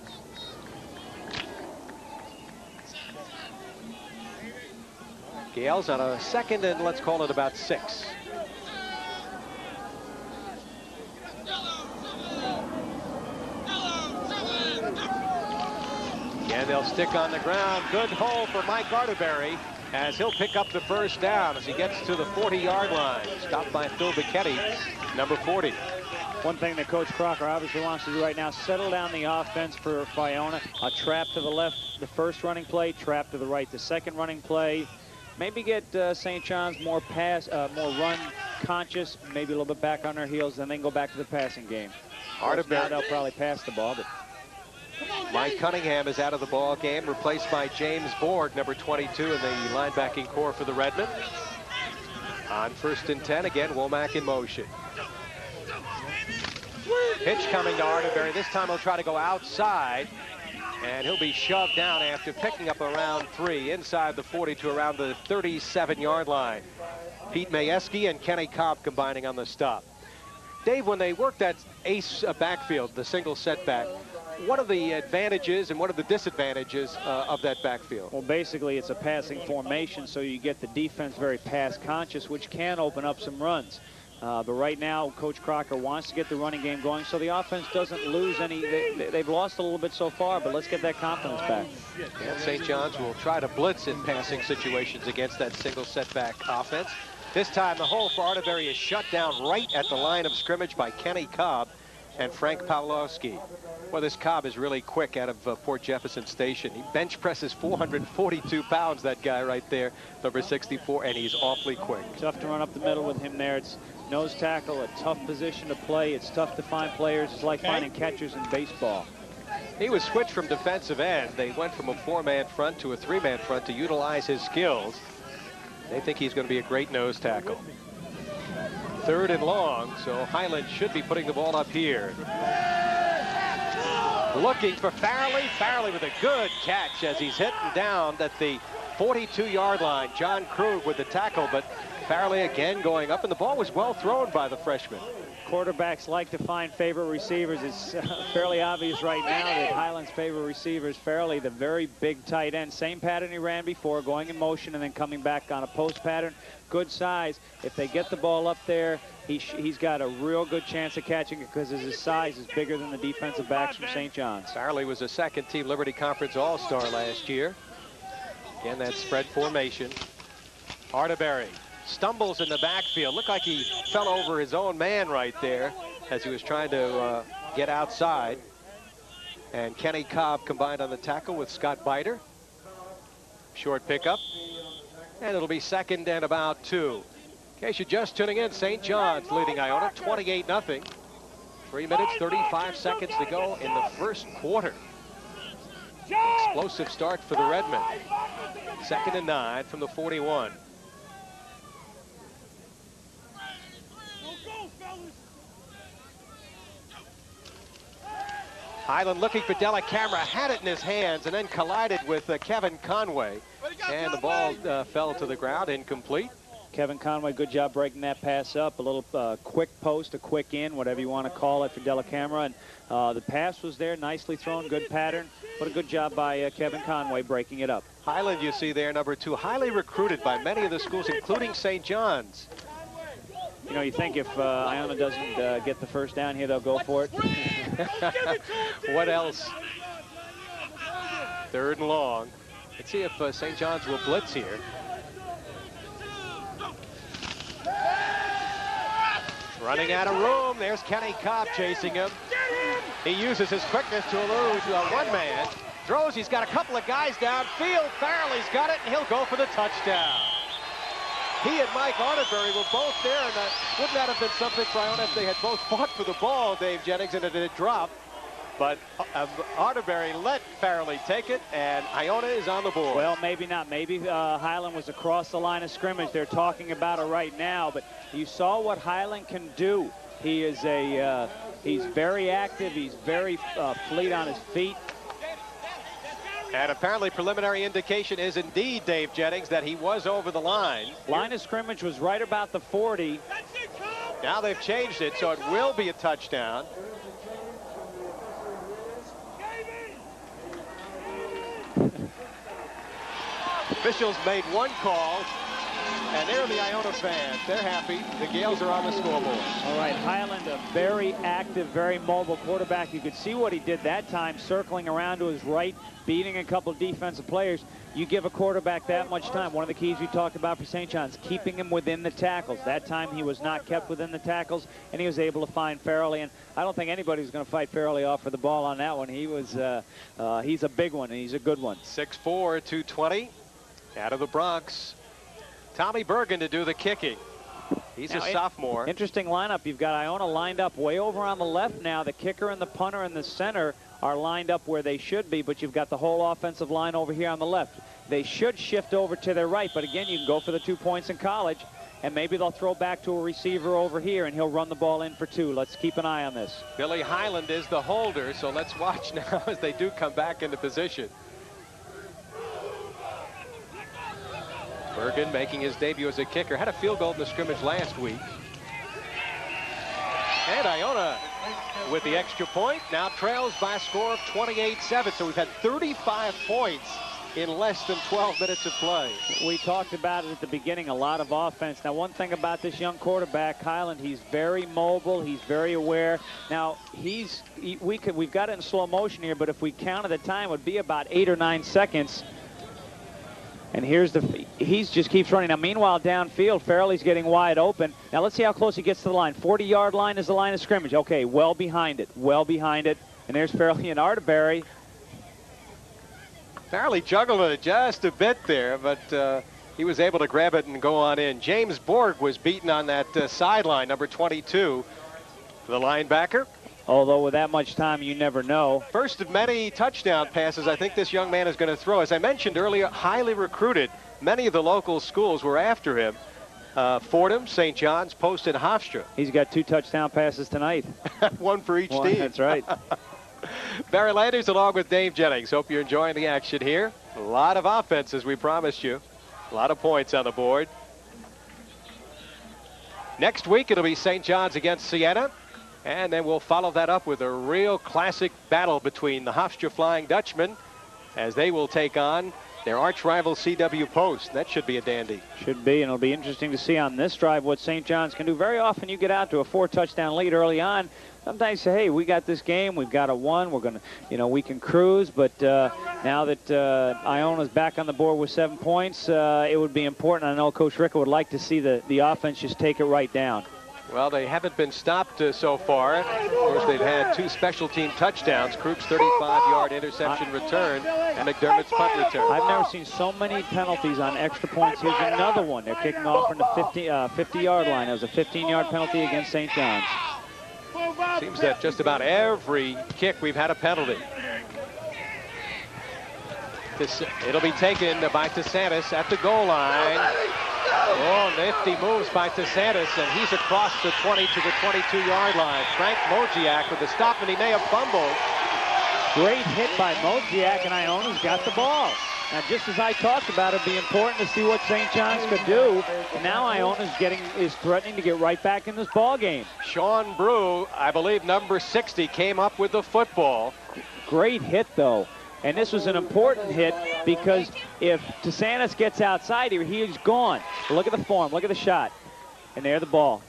Gales on a second and let's call it about 6. And they'll stick on the ground. Good hole for Mike Arterberry as he'll pick up the first down as he gets to the 40-yard line. Stopped by Phil Bicchetti, number 40. One thing that Coach Crocker obviously wants to do right now, settle down the offense for Iona. A trap to the left, the first running play, trap to the right, the second running play. Maybe get St. John's more run conscious, maybe a little bit back on their heels, and then go back to the passing game. Now they'll probably pass the ball, but Mike Cunningham is out of the ball game, replaced by James Borg, number 22 in the linebacking core for the Redmen. On 1st and 10, again, Womack in motion. Pitch coming to Arterberry. This time he'll try to go outside, and he'll be shoved down after picking up around 3 inside the 40 to around the 37-yard line. Pete Majewski and Kenny Cobb combining on the stop. Dave, when they work that ace backfield, the single setback, what are the advantages and what are the disadvantages of that backfield? Well, basically it's a passing formation, so you get the defense very pass conscious, which can open up some runs. But right now, Coach Crocker wants to get the running game going so the offense doesn't lose any. They've lost a little bit so far, but let's get that confidence back. And St. John's will try to blitz in passing situations against that single setback offense. This time, the hole for Arterberry is shut down right at the line of scrimmage by Kenny Cobb and Frank Pawlowski. Well, this Cobb is really quick out of Port Jefferson Station. He bench presses 442 pounds, that guy right there, number 64, and he's awfully quick. Tough to run up the middle with him there. It's nose tackle, a tough position to play. It's tough to find players. It's like finding catchers in baseball. He was switched from defensive end. They went from a 4-man front to a 3-man front to utilize his skills. They think he's going to be a great nose tackle. 3rd and long, so Highland should be putting the ball up here. Looking for Farrelly. Farrelly with a good catch as he's hitting down at the 42-yard line. John Krug with the tackle, but Farrelly again going up, and the ball was well thrown by the freshman. Quarterbacks like to find favorite receivers. It's fairly obvious right now that Highland's favorite receiver is Farrelly, the very big tight end. Same pattern he ran before, going in motion and then coming back on a post pattern. Good size. If they get the ball up there, he's got a real good chance of catching it because his size is bigger than the defensive backs from St. John's. Farrelly was a second-team Liberty Conference All-Star last year. Again, that spread formation. Arterberry stumbles in the backfield. Looked like he fell over his own man right there as he was trying to get outside. And Kenny Cobb combined on the tackle with Scott Biter. Short pickup. And it'll be 2nd and about 2. In case you're just tuning in, St. John's leading Iona 28-0. 3 minutes, 35 seconds to go in the first quarter. Explosive start for the Redmen. 2nd and 9 from the 41. Highland looking for Della Camera, had it in his hands and then collided with Kevin Conway. And the ball fell to the ground, incomplete. Kevin Conway, good job breaking that pass up. A little quick post, a quick in, whatever you want to call it for Della Camera. And the pass was there, nicely thrown, good pattern. But a good job by Kevin Conway breaking it up. Highland, you see there, number 2, highly recruited by many of the schools, including St. John's. You know, you think if Iona doesn't get the first down here, they'll go for it. What else? 3rd and long. Let's see if St. John's will blitz here. Running out of room. There's Kenny Cobb chasing him. He uses his quickness to elude one man. Throws. He's got a couple of guys downfield. Farrelly's got it, and he'll go for the touchdown. He and Mike Arterberry were both there, and wouldn't that have been something for Iona if they had both fought for the ball, Dave Jennings, and it had dropped. But Arterberry let Farrelly take it, and Iona is on the board. Well, maybe not. Maybe Highland was across the line of scrimmage. They're talking about it right now, but you saw what Highland can do. He is he's very active. He's very fleet on his feet. And apparently preliminary indication is indeed, Dave Jennings, that he was over the line. Line of scrimmage was right about the 40. Now they've changed it, so it will be a touchdown. Officials made one call, and there are the Iona fans. They're happy. The Gales are on the scoreboard. All right, Highland, a very active, very mobile quarterback. You could see what he did that time, circling around to his right, beating a couple of defensive players. You give a quarterback that much time. One of the keys we talked about for St. John's, keeping him within the tackles. That time he was not kept within the tackles, and he was able to find Farrelly. And I don't think anybody's going to fight Farrelly off for the ball on that one. He was, he's a big one, and he's a good one. 6'4", 220, out of the Bronx. Tommy Bergen to do the kicking. He's a sophomore. Interesting lineup. You've got Iona lined up way over on the left now. The kicker and the punter in the center are lined up where they should be, but you've got the whole offensive line over here on the left. They should shift over to their right, but again, you can go for the 2 points in college, and maybe they'll throw back to a receiver over here, and he'll run the ball in for 2. Let's keep an eye on this. Billy Highland is the holder, so let's watch now as they do come back into position. Bergen making his debut as a kicker. Had a field goal in the scrimmage last week. And Iona with the extra point now trails by a score of 28-7. So we've had 35 points in less than 12 minutes of play. We talked about it at the beginning, a lot of offense. Now, one thing about this young quarterback, Highland, he's very mobile. He's very aware. Now, we've got it in slow motion here, but if we counted the time, it would be about 8 or 9 seconds. And here's he just keeps running. Now, meanwhile, downfield, Farrelly's getting wide open. Now, let's see how close he gets to the line. 40-yard line is the line of scrimmage. Okay, well behind it, well behind it. And there's Farrelly and Arterberry. Farrelly juggled it just a bit there, but he was able to grab it and go on in. James Borg was beaten on that sideline, number 22, the linebacker. Although with that much time, you never know. First of many touchdown passes I think this young man is going to throw. As I mentioned earlier, highly recruited. Many of the local schools were after him. Fordham, St. John's, Post, and Hofstra. He's got 2 touchdown passes tonight. One for each team. That's right. Barry Landers along with Dave Jennings. Hope you're enjoying the action here. A lot of offense, as we promised you. A lot of points on the board. Next week, it'll be St. John's against Siena. And then we'll follow that up with a real classic battle between the Hofstra Flying Dutchmen as they will take on their arch rival CW Post. That should be a dandy. Should be, and it'll be interesting to see on this drive what St. John's can do. Very often you get out to a 4-touchdown lead early on. Sometimes you say, hey, we got this game. We've got a 1. We're going to, we can cruise. But now that Iona's back on the board with 7 points, it would be important. I know Coach Ricca would like to see the offense just take it right down. Well, they haven't been stopped so far. Of course, they've had 2 special team touchdowns, Krupp's 35-yard interception return and McDermott's punt return. I've never seen so many penalties on extra points. Here's another one. They're kicking off from the 50-yard line. It was a 15-yard penalty against St. John's. Seems that just about every kick we've had a penalty. It'll be taken by DeSantis at the goal line. Oh, nifty moves by DeSantis, and he's across the 20 to the 22-yard line. Frank Mojiak with the stop, and he may have fumbled. Great hit by Mojiak, and Iona's got the ball. Now, just as I talked about, it'd be important to see what St. John's could do. And now Iona's is threatening to get right back in this ball game. Sean Brew, I believe number 60, came up with the football. Great hit, though. And this was an important hit because if DeSantis gets outside here, he's gone. Look at the form. Look at the shot. And there the ball.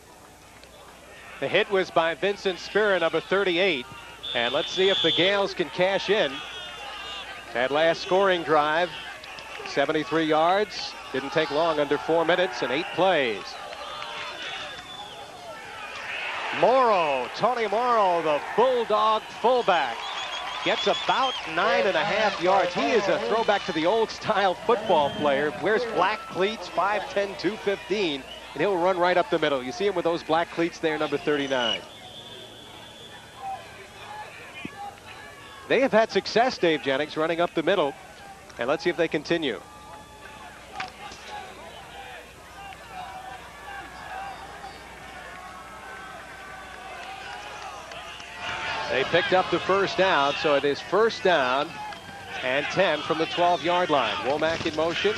The hit was by Vincent Spira, number 38. And let's see if the Gales can cash in. That last scoring drive, 73 yards. Didn't take long, under 4 minutes and 8 plays. Morrow, Tony Morrow, the Bulldog fullback, gets about 9.5 yards. He is a throwback to the old-style football player. Wears black cleats, 5'10", 215, and he'll run right up the middle. You see him with those black cleats there, number 39. They have had success, Dave Jennings, running up the middle, and let's see if they continue. They picked up the first down, so it is first down and 10 from the 12-yard line. Womack in motion.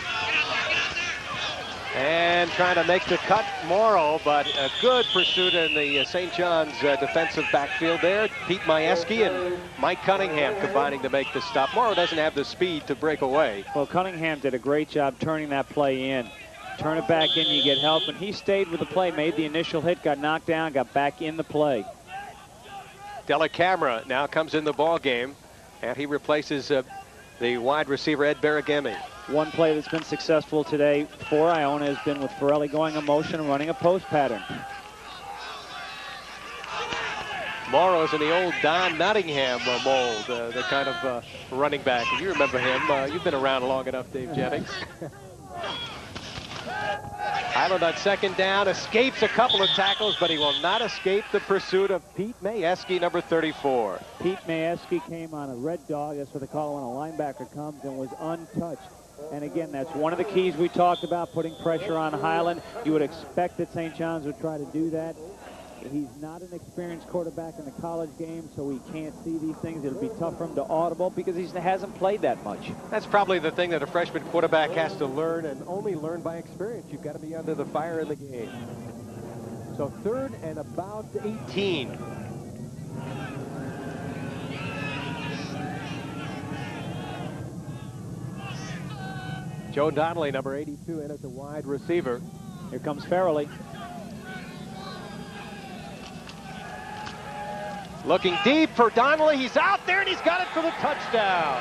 And trying to make the cut, Morrow, but a good pursuit in the St. John's defensive backfield there. Pete Majewski and Mike Cunningham combining to make the stop. Morrow doesn't have the speed to break away. Well, Cunningham did a great job turning that play in. Turn it back in, you get help, and he stayed with the play, made the initial hit, got knocked down, got back in the play. Della Camera now comes in the ball game, and he replaces the wide receiver Ed Pregame. One play that's been successful today for Iona has been with Forelli going in motion and running a post pattern. Morrow's in the old Don Nottingham mold, the kind of running back. You remember him. You've been around long enough, Dave Jennings. Highland on second down, escapes a couple of tackles, but he will not escape the pursuit of Pete Majewski, number 34. Pete Majewski came on a red dog, that's what they call it when a linebacker comes, and was untouched. And again, that's one of the keys we talked about, putting pressure on Highland. You would expect that St. John's would try to do that. He's not an experienced quarterback in the college game, so he can't see these things. It'll be tough for him to audible because he hasn't played that much. That's probably the thing that a freshman quarterback has to learn, and only learn by experience. You've got to be under the fire in the game. So 3rd and about 18. Joe Donnelly, number 82, in as a wide receiver. Here comes Farrelly. Looking deep for Donnelly. He's out there, and he's got it for the touchdown.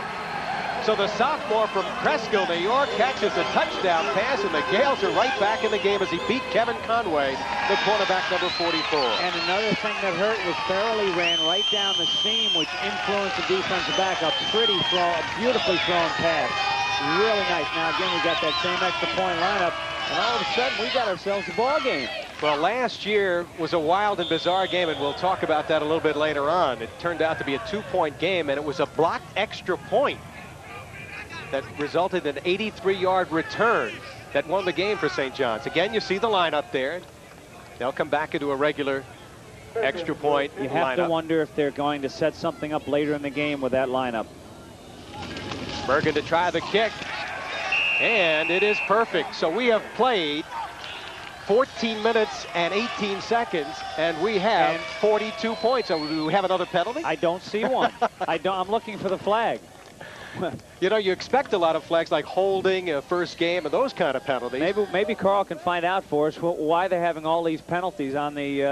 So the sophomore from Cresskill, New York, catches a touchdown pass, and the Gales are right back in the game as he beat Kevin Conway, the cornerback, number 44. And another thing that hurt was Farrelly ran right down the seam, which influenced the defensive back. A beautifully thrown pass. Really nice. Now, again, we got that same extra point lineup, and all of a sudden, we got ourselves a ball game. Well, last year was a wild and bizarre game, and we'll talk about that a little bit later on. It turned out to be a 2-point game, and it was a blocked extra point that resulted in an 83-yard return that won the game for St. John's. Again, you see the lineup there. They'll come back into a regular extra point You have to wonder if they're going to set something up later in the game with that lineup. Bergen to try the kick, and it is perfect. So we have played 14 minutes and 18 seconds, and we have 42 points. So do we have another penalty? I don't see one. I'm looking for the flag. You know, you expect a lot of flags like holding, first game, and those kind of penalties. Maybe Carl can find out for us why they're having all these penalties on the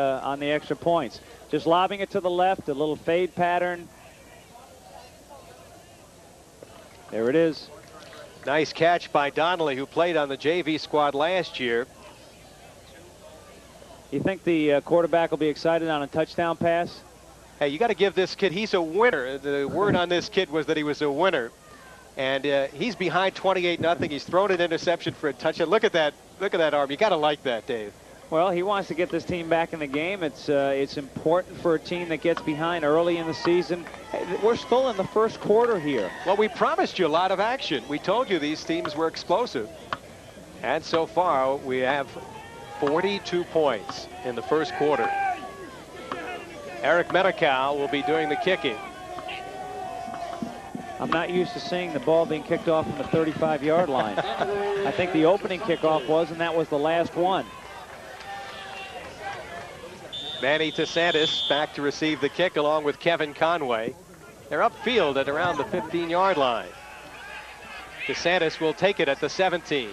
extra points. Just lobbing it to the left, a little fade pattern. There it is. Nice catch by Donnelly, who played on the JV squad last year. You think the quarterback will be excited on a touchdown pass? Hey, you got to give this kid, he's a winner. The word on this kid was that he was a winner. And he's behind 28-0. He's thrown an interception for a touchdown. Look at that arm. You got to like that, Dave. Well, he wants to get this team back in the game. It's important for a team that gets behind early in the season. We're still in the first quarter here. Well, we promised you a lot of action. We told you these teams were explosive. And so far, we have 42 points in the first quarter. Eric Medical will be doing the kicking. I'm not used to seeing the ball being kicked off from the 35-yard line. I think the opening kickoff was, and that was the last one. Manny DeSantis back to receive the kick along with Kevin Conway. They're upfield at around the 15-yard line. DeSantis will take it at the 17.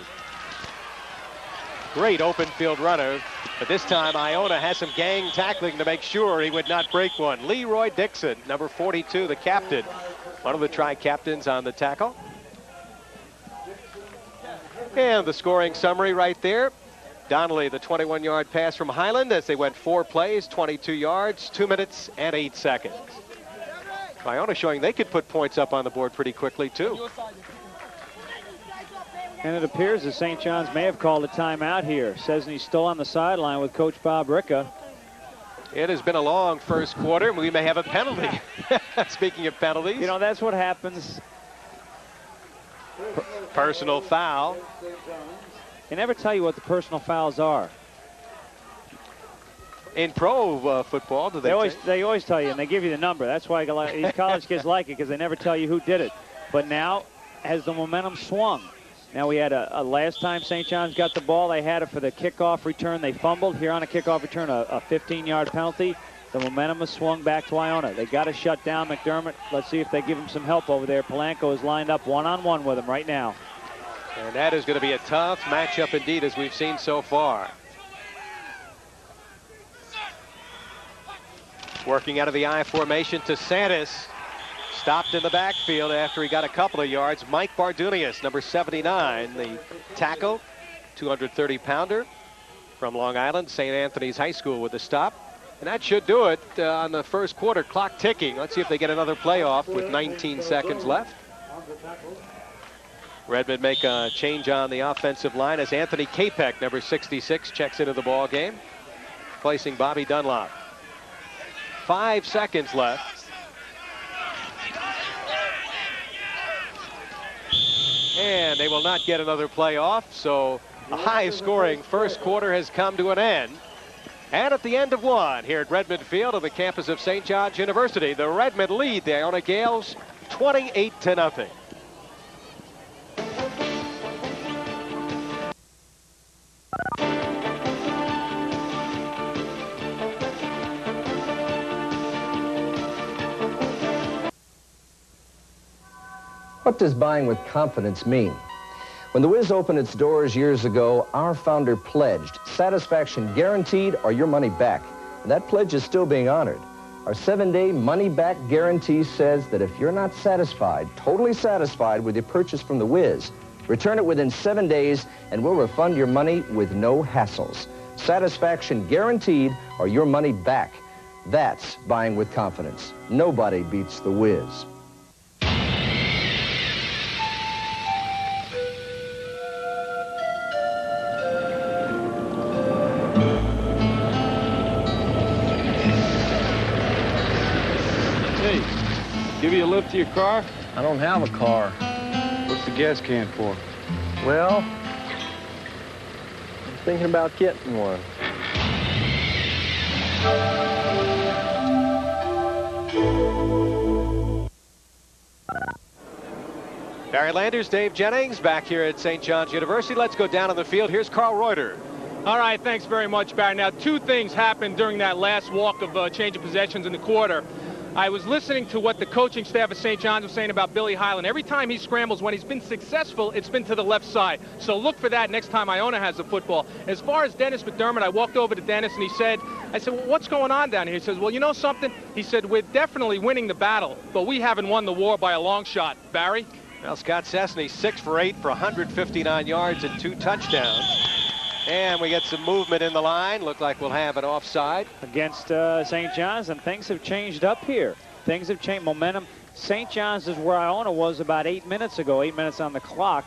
Great open field runner, but this time Iona has some gang tackling to make sure he would not break one. Leroy Dixon, number 42, the captain. One of the tri-captains on the tackle. And the scoring summary right there. Donnelly, the 21-yard pass from Highland as they went 4 plays, 22 yards, 2 minutes and 8 seconds. Iona showing they could put points up on the board pretty quickly, too. And it appears that St. John's may have called a timeout here. Chesney's still on the sideline with Coach Bob Ricca. It has been a long first quarter. We may have a penalty. Speaking of penalties. You know, that's what happens. Personal foul. They never tell you what the personal fouls are. In pro football, do they? They always tell you, and they give you the number. That's why these college kids like it, because they never tell you who did it. but now has the momentum swung. Now we had a last time St. John's got the ball, they had it for the kickoff return. They fumbled. Here on a kickoff return, a 15-yard penalty. The momentum has swung back to Iona. They got to shut down McDermott. Let's see if they give him some help over there. Polanco is lined up one-on-one with him right now. And that is going to be a tough matchup indeed, as we've seen so far. Working out of the I formation to Santis. Stopped in the backfield after he got a couple of yards. Mike Bardunius, number 79, the tackle, 230-pounder from Long Island, St. Anthony's High School with the stop. And that should do it on the first quarter. Clock ticking. Let's see if they get another playoff with 19 seconds left. Redmen make a change on the offensive line as Anthony Capek, number 66, checks into the ball game, placing Bobby Dunlop. 5 seconds left. And they will not get another playoff, so a high-scoring first quarter has come to an end. And at the end of one, here at Redmen Field on the campus of St. John's University, the Redmen lead the Iona Gales 28-0. What does buying with confidence mean? When the Wiz opened its doors years ago, our founder pledged, satisfaction guaranteed or your money back. And that pledge is still being honored. Our 7-day money-back guarantee says that if you're not satisfied, totally satisfied with your purchase from the Wiz, return it within 7 days and we'll refund your money with no hassles. Satisfaction guaranteed or your money back. That's buying with confidence. Nobody beats the Wiz. Give you a lift to your car? I don't have a car. What's the gas can for? Well, I'm thinking about getting one. Barry Landers, Dave Jennings, back here at St. John's University. Let's go down on the field. Here's Carl Reuter. All right, thanks very much, Barry. Now, two things happened during that last walk of change of possessions in the quarter. I was listening to what the coaching staff of St. John's was saying about Billy Highland. Every time he scrambles, when he's been successful, it's been to the left side. So look for that next time Iona has the football. As far as Dennis McDermott, I walked over to Dennis and I said, well, what's going on down here? He says, well, you know something? He said, we're definitely winning the battle, but we haven't won the war by a long shot. Barry? Well, Scott Cessny, 6 for 8 for 159 yards and 2 touchdowns. And we get some movement in the line. Look like we'll have an offside. Against St. John's, and things have changed up here. Things have changed. Momentum. St. John's is where Iona was about 8 minutes ago. 8 minutes on the clock.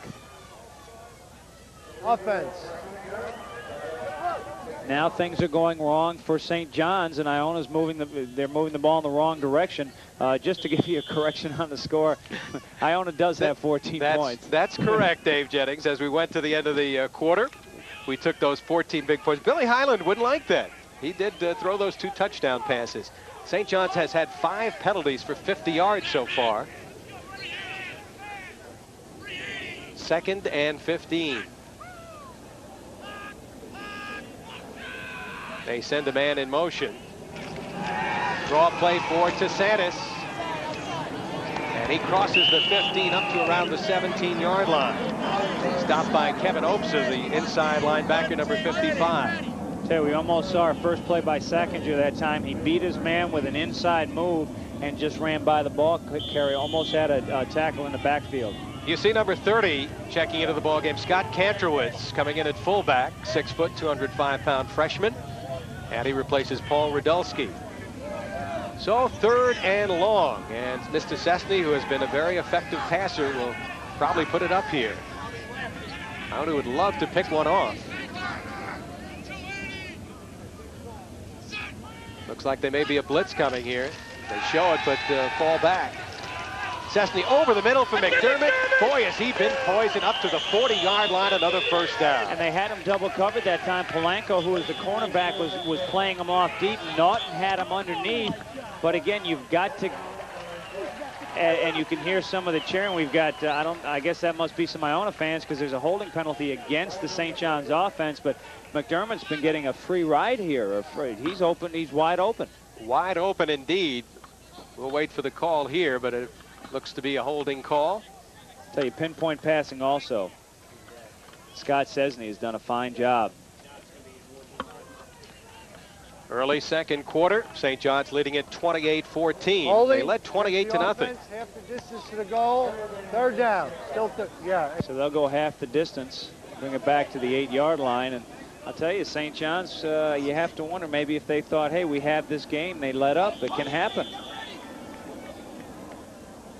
Offense. Now things are going wrong for St. John's, and Iona's they're moving the ball in the wrong direction. Just to give you a correction on the score, Iona does have 14 points. That's correct, Dave Jennings. As we went to the end of the quarter, we took those 14 big points. Billy Highland wouldn't like that. He did throw those 2 touchdown passes. St. John's has had 5 penalties for 50 yards so far. 2nd and 15. They send a man in motion. Draw play for Santis. And he crosses the 15 up to around the 17-yard line. Stopped by Kevin Opsa, the inside linebacker, number 55. We almost saw our first play by Sackinger that time. He beat his man with an inside move and just ran by the ball carrier. Almost had a tackle in the backfield. You see number 30 checking into the ball game. Scott Kantrowitz coming in at fullback, 6 foot, 205-pound freshman. And he replaces Paul Radulski. So 3rd and long. And Mr. Cessny, who has been a very effective passer, will probably put it up here. Iona would love to pick one off. Looks like there may be a blitz coming here. They show it, but fall back. Cessny over the middle for McDermott. Boy, has he been poisoned up to the 40-yard line. Another first down. And they had him double covered that time. Polanco, who was the cornerback, was playing him off deep. Naughton had him underneath. But again, you've got to And you can hear some of the cheering. We've got, I guess that must be some Iona fans because there's a holding penalty against the St. John's offense, but McDermott's been getting a free ride here. He's open, he's wide open. Wide open indeed. We'll wait for the call here, but it looks to be a holding call. I'll tell you, pinpoint passing also. Scott Cesny has done a fine job. Early second quarter, St. John's leading at 28-14. They led 28-0. Half the distance to the goal. Third down. Still, yeah. So they'll go half the distance, bring it back to the 8-yard line. And I'll tell you, St. John's, you have to wonder maybe if they thought, hey, we have this game, they let up. It can happen.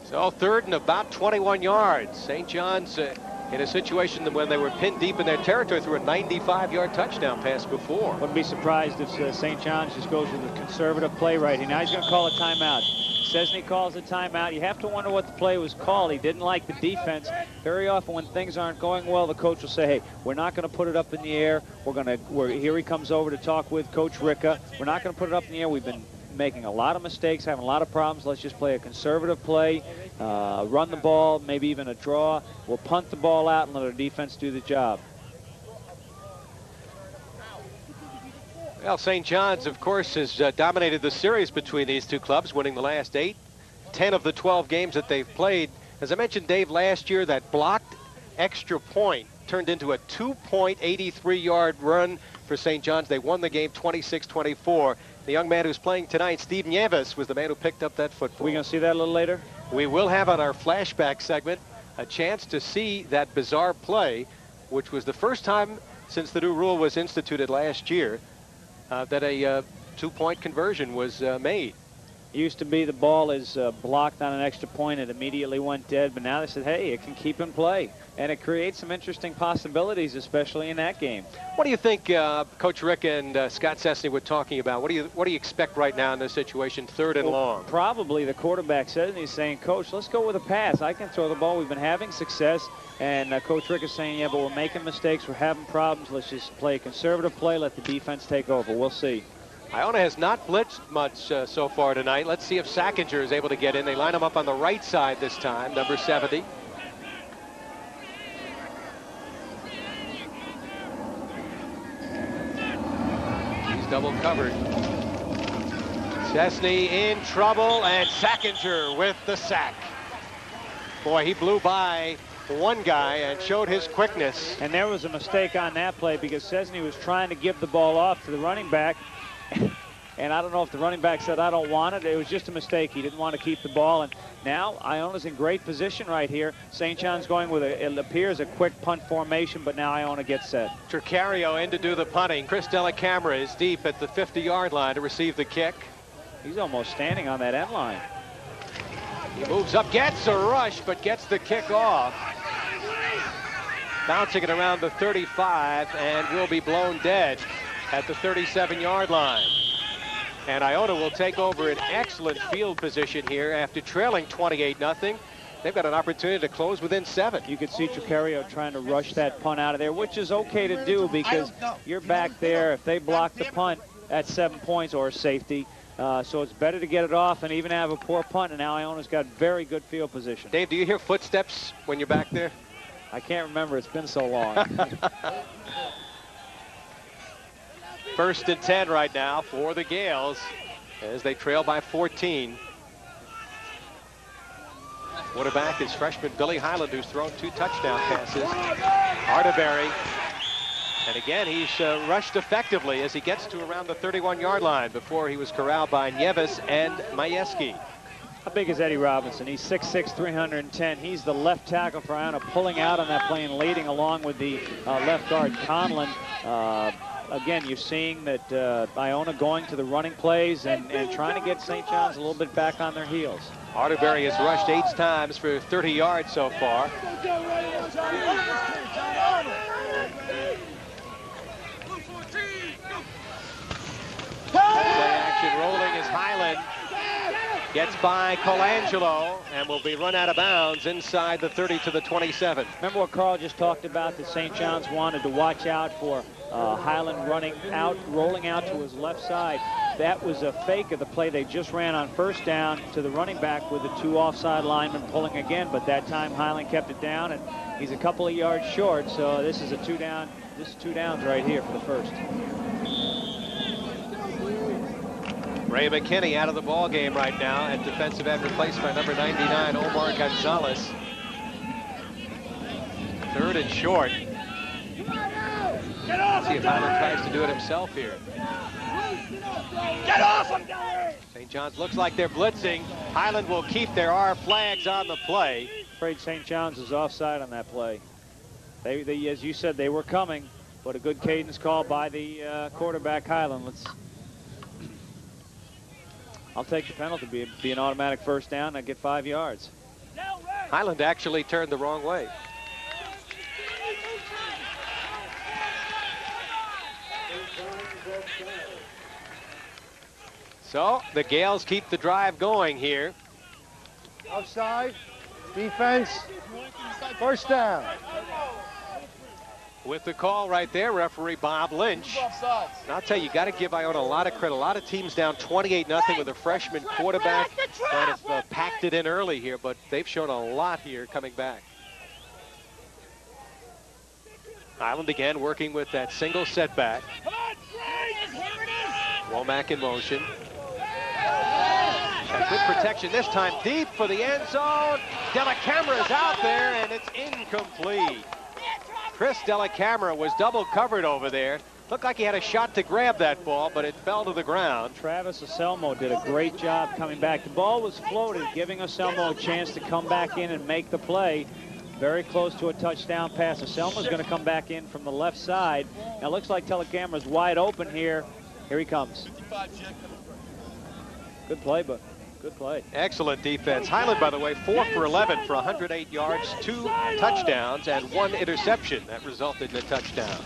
So third and about 21 yards. St. John's in a situation that when they were pinned deep in their territory through a 95-yard touchdown pass before. Wouldn't be surprised if St. John's just goes with a conservative play right here. Now he's going to call a timeout. Cesny calls a timeout. You have to wonder what the play was called. He didn't like the defense. Very often when things aren't going well, the coach will say, hey, we're not going to put it up in the air. Here he comes over to talk with Coach Ricca. We're not going to put it up in the air. We've been making a lot of mistakes, having a lot of problems. Let's just play a conservative play, run the ball, maybe even a draw. We'll punt the ball out and let our defense do the job. Well, St. John's, of course, has dominated the series between these two clubs, winning the last 8. 10 of the 12 games that they've played. As I mentioned, Dave, last year, that blocked extra point turned into a 2-point, 83-yard run for St. John's. They won the game 26-24. The young man who's playing tonight, Steve Nieves, was the man who picked up that football. We're going to see that a little later? We will have on our flashback segment a chance to see that bizarre play, which was the first time since the new rule was instituted last year that a 2-point conversion was made. It used to be the ball is blocked on an extra point. It immediately went dead. But now they said, hey, it can keep in play. And it creates some interesting possibilities, especially in that game. What do you think Coach Rick and Scott Cesny were talking about? What do you expect right now in this situation, third and long? Probably the quarterback says, he's saying, Coach, let's go with a pass. I can throw the ball. We've been having success. And Coach Rick is saying, yeah, but we're making mistakes. We're having problems. Let's just play a conservative play. Let the defense take over. We'll see. Iona has not blitzed much so far tonight. Let's see if Sackinger is able to get in. They line him up on the right side this time, number 70. He's double covered. Cesny in trouble, and Sackinger with the sack. Boy, he blew by one guy and showed his quickness. And there was a mistake on that play because Cesny was trying to give the ball off to the running back. And I don't know if the running back said, I don't want it. It was just a mistake. He didn't want to keep the ball. And now Iona's in great position right here. St. John's going with it appears a quick punt formation, but now Iona gets set. Turcario in to do the punting. Chris Delacamera is deep at the 50-yard line to receive the kick. He's almost standing on that end line. He moves up, gets a rush, but gets the kick off. Bouncing it around the 35 and will be blown dead at the 37-yard line. And Iona will take over an excellent field position here after trailing 28-0. They've got an opportunity to close within 7. You could see Turcario trying to rush that punt out of there, which is okay to do because you're back there. If they block the punt at 7 points or safety, so it's better to get it off and even have a poor punt. And now Iona's got very good field position. Dave, do you hear footsteps when you're back there? I can't remember. It's been so long. First and 10 right now for the Gales as they trail by 14. Quarterback is freshman Billy Highland, who's thrown 2 touchdown passes. Arterberry. And again, he's rushed effectively as he gets to around the 31-yard line before he was corralled by Nieves and Majewski. How big is Eddie Robinson? He's 6'6", 310. He's the left tackle for Iona, pulling out on that play and leading along with the left guard, Conlon. Again, you're seeing that Iona going to the running plays and trying to get St. John's a little bit back on their heels. Arterberry has rushed 8 times for 30 yards so far. Play action rolling is Highland. Gets by Colangelo and will be run out of bounds inside the 30 to the 27. Remember what Carl just talked about, that St. John's wanted to watch out for Highland rolling out to his left side. That was a fake of the play they just ran on first down to the running back with the 2 offside linemen pulling again, but that time Highland kept it down, and he's a couple of yards short, so this is a 2 down. This is 2 downs right here for the first. Ray McKinney out of the ball game right now at defensive end, replaced by number 99, Omar Gonzalez. 3rd and short. Let's see if Highland tries to do it himself here. Get off him! St. John's looks like they're blitzing. Highland will keep. There are flags on the play. Afraid St. John's is offside on that play. They, as you said, they were coming, but a good cadence call by the quarterback Highland. I'll take the penalty. Be an automatic first down. I get 5 yards. Highland actually turned the wrong way. So the Gales keep the drive going here. Offside, defense, first down. With the call right there, referee Bob Lynch. And I'll tell you, got to give Iona a lot of credit. A lot of teams down 28-0 with a freshman quarterback. Kind of packed it in early here, but they've shown a lot here coming back. Highland again working with that single setback. Womack in motion. And good protection this time, deep for the end zone. Della Camera is out there, and it's incomplete. Chris Della Camera was double covered over there. Looked like he had a shot to grab that ball, but it fell to the ground. Travis Anselmo did a great job coming back. The ball was floated, giving Anselmo a chance to come back in and make the play. Very close to a touchdown pass. Anselmo's going to come back in from the left side. Now it looks like Della Camera's wide open here. Here he comes. Good play, but good play. Excellent defense. Highland, by the way, 4 for 11 for 108 yards, 2 touchdowns, and 1 interception. That resulted in a touchdown.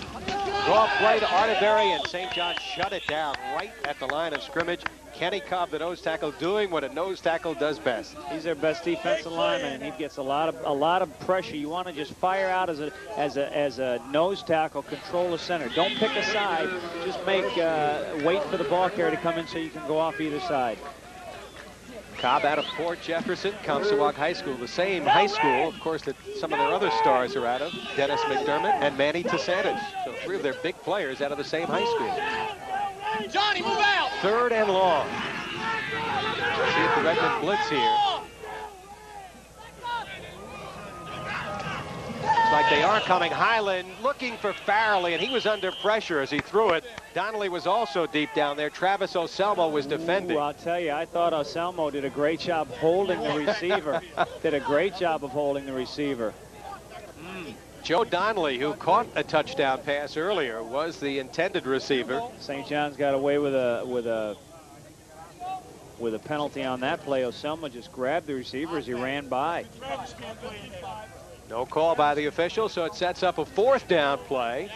Draw play to Arterberry, and St. John shut it down right at the line of scrimmage. Kenny Cobb, the nose tackle, doing what a nose tackle does best. He's their best defensive lineman, and he gets a lot of pressure. You want to just fire out as a nose tackle, control the center. Don't pick a side. Just wait for the ball carrier to come in so you can go off either side. Cobb out of Port Jefferson, Comstock High School, the same high school, of course, that some of their other stars are out of. Dennis McDermott and Manny Tasantis. So 3 of their big players out of the same high school. Johnny, move out! 3rd and long. Let's see if the Redmen blitz here. Looks like they are coming. Highland looking for Farrelly, and he was under pressure as he threw it. Donnelly was also deep down there. Travis Anselmo was defending. Ooh, I'll tell you, I thought Anselmo did a great job holding the receiver. Did a great job of holding the receiver. Joe Donnelly, who caught a touchdown pass earlier, was the intended receiver. St. John's got away with a penalty on that play. Anselmo just grabbed the receiver as he ran by. No call by the official, so it sets up a 4th down play.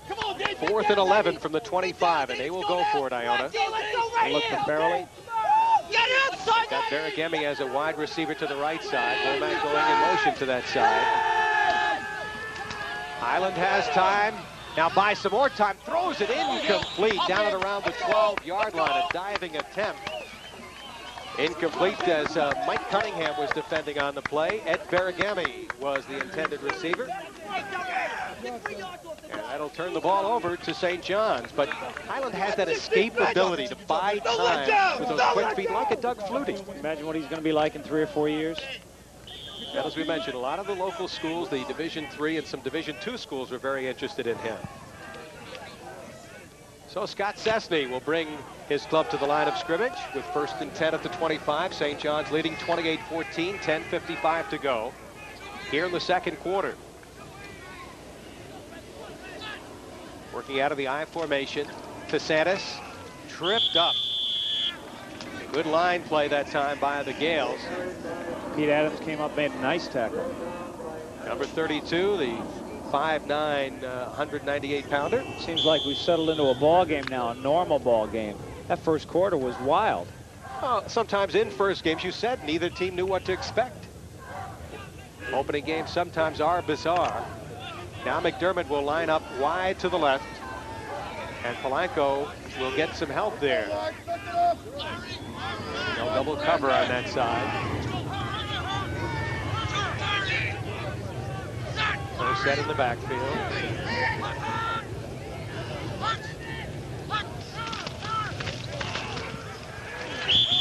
4th and 11 from the 25, and they will go for it, Iona. Look for Farrelly. Got Pregame as a wide receiver to the right side. Womack going in motion to that side. Highland has time. Now buys some more time. Throws it incomplete down at around the 12-yard line. A diving attempt. Incomplete as Mike Cunningham was defending on the play. Ed Pregame was the intended receiver. And that'll turn the ball over to St. John's. But Highland has that escape ability to buy time with those quick feet like a Doug Flutie. Imagine what he's going to be like in 3 or 4 years. And as we mentioned, a lot of the local schools, the Division III and some Division II schools were very interested in him. So Scott Sesney will bring his club to the line of scrimmage with 1st and 10 at the 25. St. John's leading 28-14, 10:55 to go here in the 2nd quarter. Working out of the I formation. Tasantis tripped up. Good line play that time by the Gales. Pete Adams came up, made a nice tackle. Number 32, the 5'9", 198-pounder. Seems like we've settled into a ball game now, a normal ball game. That first quarter was wild. Well, sometimes in first games, you said neither team knew what to expect. Opening games sometimes are bizarre. Now McDermott will line up wide to the left, and Polanco will get some help there. No double cover on that side. First set in the backfield.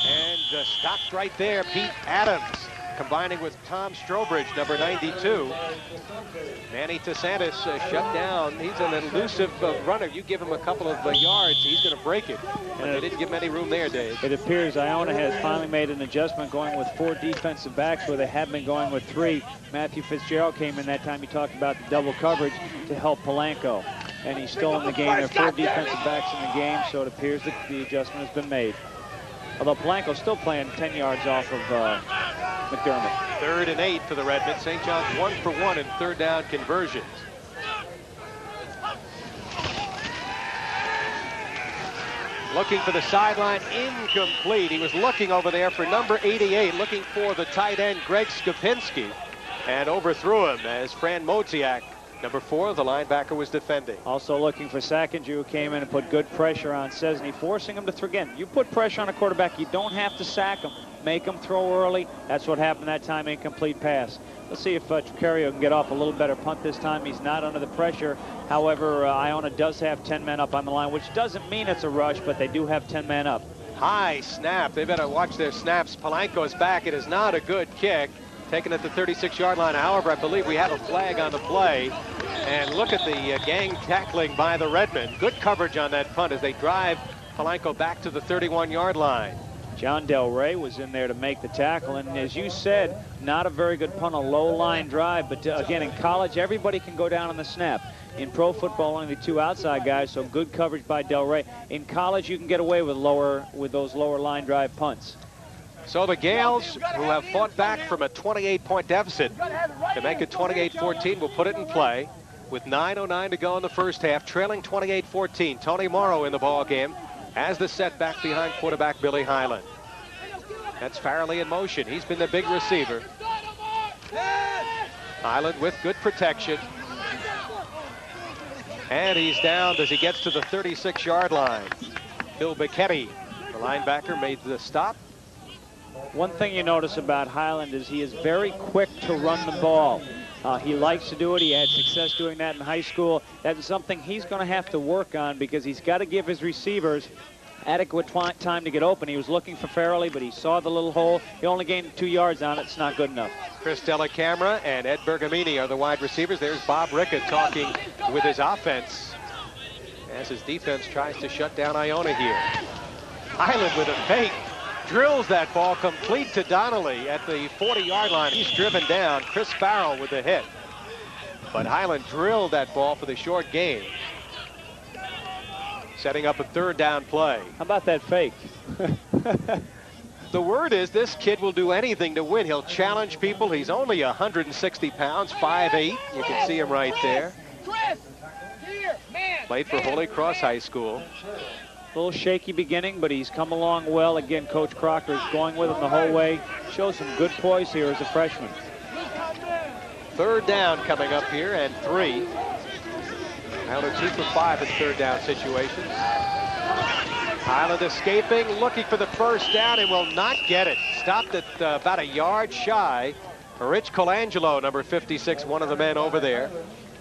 And stopped right there, Pete Adams, combining with Tom Strobridge, number 92. Manny Tasantis shut down. He's an elusive runner. You give him a couple of yards, he's going to break it. And they didn't give him any room there, Dave. It appears Iona has finally made an adjustment, going with 4 defensive backs where they had been going with 3. Matthew Fitzgerald came in that time. He talked about the double coverage to help Polanco. And he's still in the game. There are 4 defensive backs in the game, so it appears that the adjustment has been made. Although Polanco's still playing 10 yards off of McDermott. 3rd and 8 for the Redmen. St. John's 1 for 1 in third down conversions. Looking for the sideline, incomplete. He was looking over there for number 88, looking for the tight end Greg Skopinski, and overthrew him as Fran Modziak, number 4, the linebacker, was defending. Also looking for Sakinger, who came in and put good pressure on Szczesny, forcing him to throw. Again, you put pressure on a quarterback, you don't have to sack him. Make him throw early. That's what happened that time, incomplete pass. Let's see if Tricario can get off a little better punt this time. He's not under the pressure. However, Iona does have 10 men up on the line, which doesn't mean it's a rush, but they do have 10 men up. High snap. They better watch their snaps. Polanco's back. It is not a good kick. Taken at the 36-yard line. However, I believe we have a flag on the play. And look at the gang tackling by the Redmen. Good coverage on that punt as they drive Polanco back to the 31-yard line. John Del Rey was in there to make the tackle, and as you said, not a very good punt, a low line drive, but again, in college, everybody can go down on the snap. In pro football, only the 2 outside guys, so good coverage by Del Rey. In college, you can get away with those lower line drive punts. So the Gales, who have fought back from a 28-point deficit to make it 28-14, will put it in play with 9:09 to go in the first half, trailing 28-14. Tony Morrow in the ball game as the setback behind quarterback Billy Highland. That's Farrelly in motion. He's been the big receiver. Highland with good protection. And he's down as he gets to the 36-yard line. Bill Bicchetti, the linebacker, made the stop. One thing you notice about Highland is he is very quick to run the ball. He likes to do it. He had success doing that in high school. That's something he's going to have to work on because he's got to give his receivers adequate time to get open. He was looking for Farrelly, but he saw the little hole. He only gained 2 yards on it. It's not good enough. Chris Delacamera and Ed Bergamini are the wide receivers. There's Bob Rickett talking with his offense as his defense tries to shut down Iona here. Highland with a fake. Drills that ball complete to Donnelly at the 40-yard line. He's driven down. Chris Farrell with the hit. But Highland drilled that ball for the short gain. Setting up a 3rd down play. How about that fake? The word is this kid will do anything to win. He'll challenge people. He's only 160 pounds, 5'8". You can see him right there. Played for Holy Cross High School. A little shaky beginning, but he's come along well. Again, Coach Crocker is going with him the whole way. Shows some good poise here as a freshman. 3rd down coming up here, and 3. Highland 2 for 5 in 3rd down situations. Highland escaping, looking for the first down, and will not get it. Stopped at about a yard shy. Rich Colangelo, number 56, one of the men over there.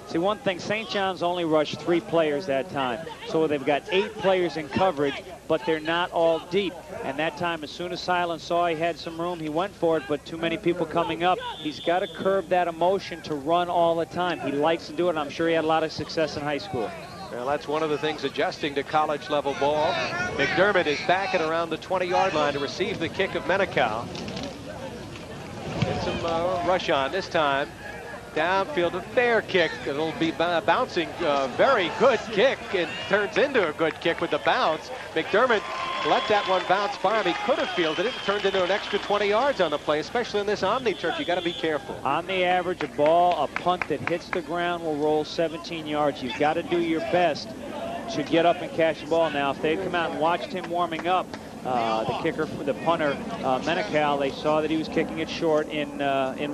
See, one thing, St. John's only rushed 3 players that time. So they've got 8 players in coverage, but they're not all deep. And that time, as soon as Highland saw he had some room, he went for it, but too many people coming up. He's got to curb that emotion to run all the time. He likes to do it, and I'm sure he had a lot of success in high school. Well, that's one of the things adjusting to college-level ball. McDermott is back at around the 20-yard line to receive the kick of Menikow. Get some rush on this time. Downfield, a fair kick. It'll be bouncing. Very good kick. It turns into a good kick with the bounce. McDermott let that one bounce by him. He could have fielded it and turned into an extra 20 yards on the play, especially in this Omni turf. You got to be careful. On the average, a punt that hits the ground will roll 17 yards. You've got to do your best to get up and catch the ball. Now, if they'd come out and watched him warming up, the kicker, the punter, Menical. They saw that he was kicking it short in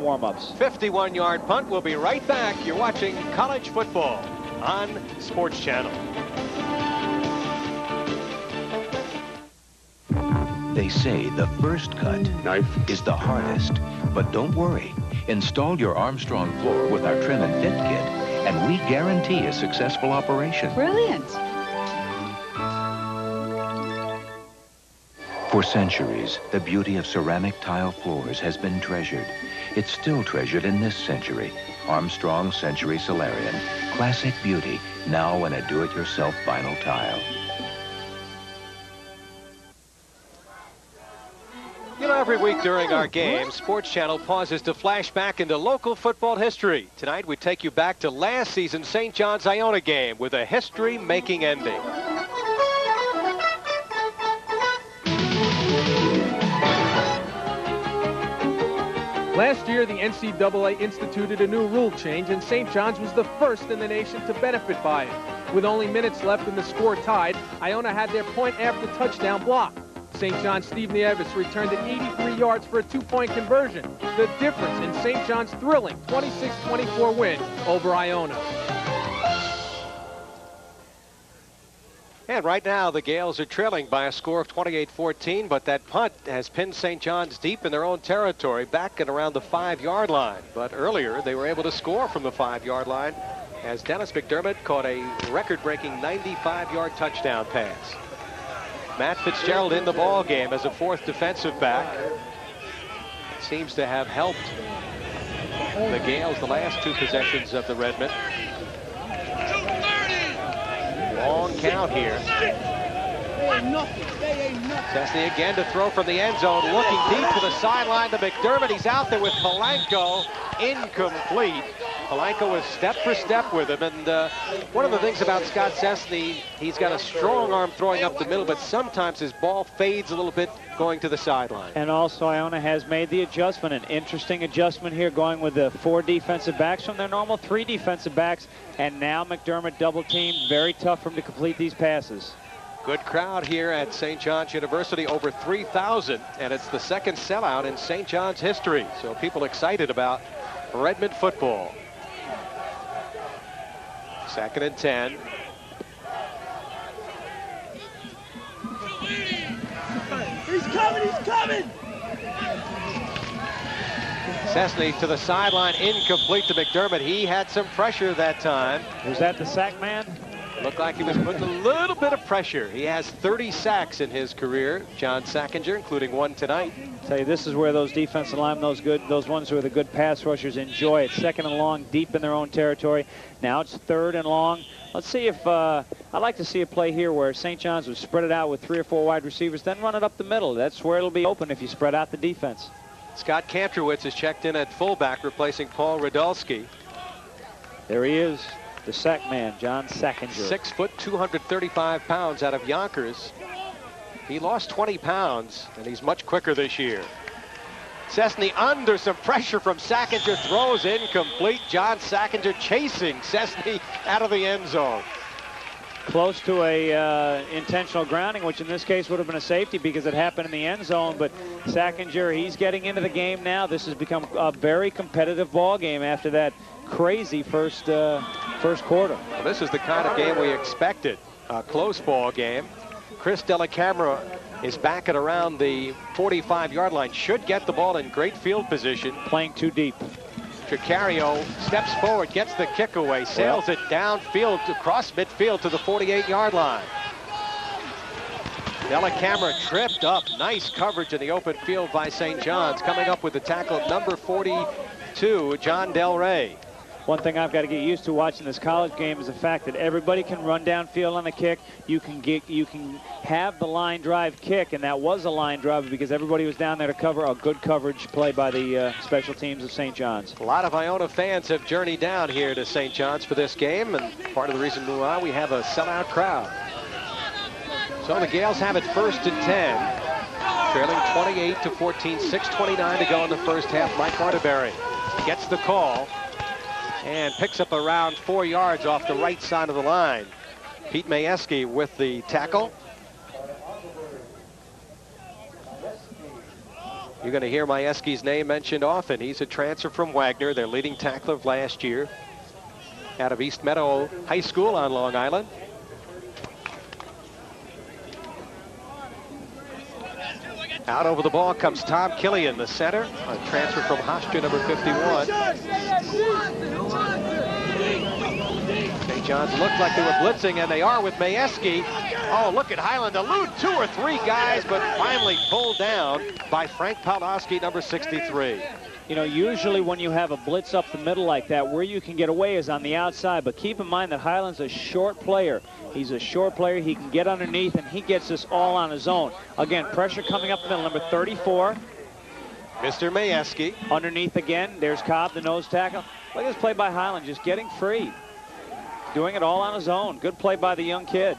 warm-ups. 51-yard punt. We'll be right back. You're watching college football on Sports Channel. They say the first cut is the hardest, but don't worry. Install your Armstrong floor with our trim and fit kit, and we guarantee a successful operation. Brilliant. For centuries, the beauty of ceramic tile floors has been treasured. It's still treasured in this century. Armstrong Century Solarian. Classic beauty, now in a do-it-yourself vinyl tile. You know, every week during our game, Sports Channel pauses to flash back into local football history. Tonight, we take you back to last season's St. John's Iona game with a history-making ending. Last year, the NCAA instituted a new rule change, and St. John's was the first in the nation to benefit by it. With only minutes left and the score tied, Iona had their point-after touchdown blocked. St. John's Steve Nieves returned it 83 yards for a two-point conversion. The difference in St. John's thrilling 26-24 win over Iona. And right now, the Gales are trailing by a score of 28-14, but that punt has pinned St. John's deep in their own territory, back at around the 5-yard line. But earlier, they were able to score from the 5-yard line as Dennis McDermott caught a record-breaking 95-yard touchdown pass. Matt Fitzgerald in the ball game as a fourth defensive back. It seems to have helped the Gales the last two possessions of the Redmen. Long count here. Chesney again to throw from the end zone, looking deep to the sideline to McDermott. He's out there with Polanco, incomplete. Polanco was step for step with him, and one of the things about Scott Chesney, he's got a strong arm throwing up the middle, but sometimes his ball fades a little bit going to the sideline. And also Iona has made the adjustment, an interesting adjustment here, going with the 4 defensive backs from their normal 3 defensive backs, and now McDermott double teamed. Very tough for him to complete these passes. Good crowd here at St. John's University, over 3,000, and it's the second sellout in St. John's history. So people excited about Redmen football. 2nd and 10. He's coming, he's coming! Chesney to the sideline, incomplete to McDermott. He had some pressure that time. Was that the sack man? Looked like he was putting a little bit of pressure. He has 30 sacks in his career, John Sackinger, including one tonight. Tell you, this is where those defensive linemen, those ones who are the good pass rushers, enjoy it. 2nd and long, deep in their own territory. Now it's 3rd and long. Let's see if I'd like to see a play here where St. John's would spread it out with 3 or 4 wide receivers, then run it up the middle. That's where it'll be open if you spread out the defense. Scott Kantrowitz is checked in at fullback, replacing Paul Radulski. There he is, the sack man, John Sackinger. 6 foot, 235 pounds out of Yonkers. He lost 20 pounds, and he's much quicker this year. Chesney under some pressure from Sackinger, throws incomplete. John Sackinger chasing Chesney out of the end zone. Close to a intentional grounding, which in this case would have been a safety because it happened in the end zone. But Sackinger, he's getting into the game now. This has become a very competitive ball game after that crazy first quarter. Well, this is the kind of game we expected, a close ball game. Chris Delacamera is back at around the 45-yard line. Should get the ball in great field position. Playing too deep. Tricario steps forward, gets the kick away, sails it downfield across midfield to the 48-yard line. Delacamera tripped up. Nice coverage in the open field by St. John's. Coming up with the tackle of number 42, John Del Rey. One thing I've got to get used to watching this college game is the fact that everybody can run downfield on the kick. You can have the line drive kick, and that was a line drive because everybody was down there to cover. A good coverage play by the special teams of St. John's. A lot of Iona fans have journeyed down here to St. John's for this game, and part of the reason why we have a sellout crowd. So the Gales have it 1st and 10, trailing 28-14, 6:29 to go in the first half. Mike Arterberry gets the call and picks up around 4 yards off the right side of the line. Pete Majewski with the tackle. You're going to hear Majewski's name mentioned often. He's a transfer from Wagner, their leading tackler of last year, out of East Meadow High School on Long Island. Out over the ball comes Tom Killian, the center, a transfer from Hofstra, number 51. St. John's looked like they were blitzing, and they are with Majewski. Oh, look at Highland elude 2 or 3 guys, but finally pulled down by Frank Pawlowski, number 63. You know, usually when you have a blitz up the middle like that, where you can get away is on the outside. But keep in mind that Highland's a short player. He's a short player. He can get underneath, and he gets us all on his own. Again, pressure coming up the middle, number 34. Mr. Majewski. Underneath again. There's Cobb, the nose tackle. Look at this play by Highland, just getting free. Doing it all on his own. Good play by the young kid.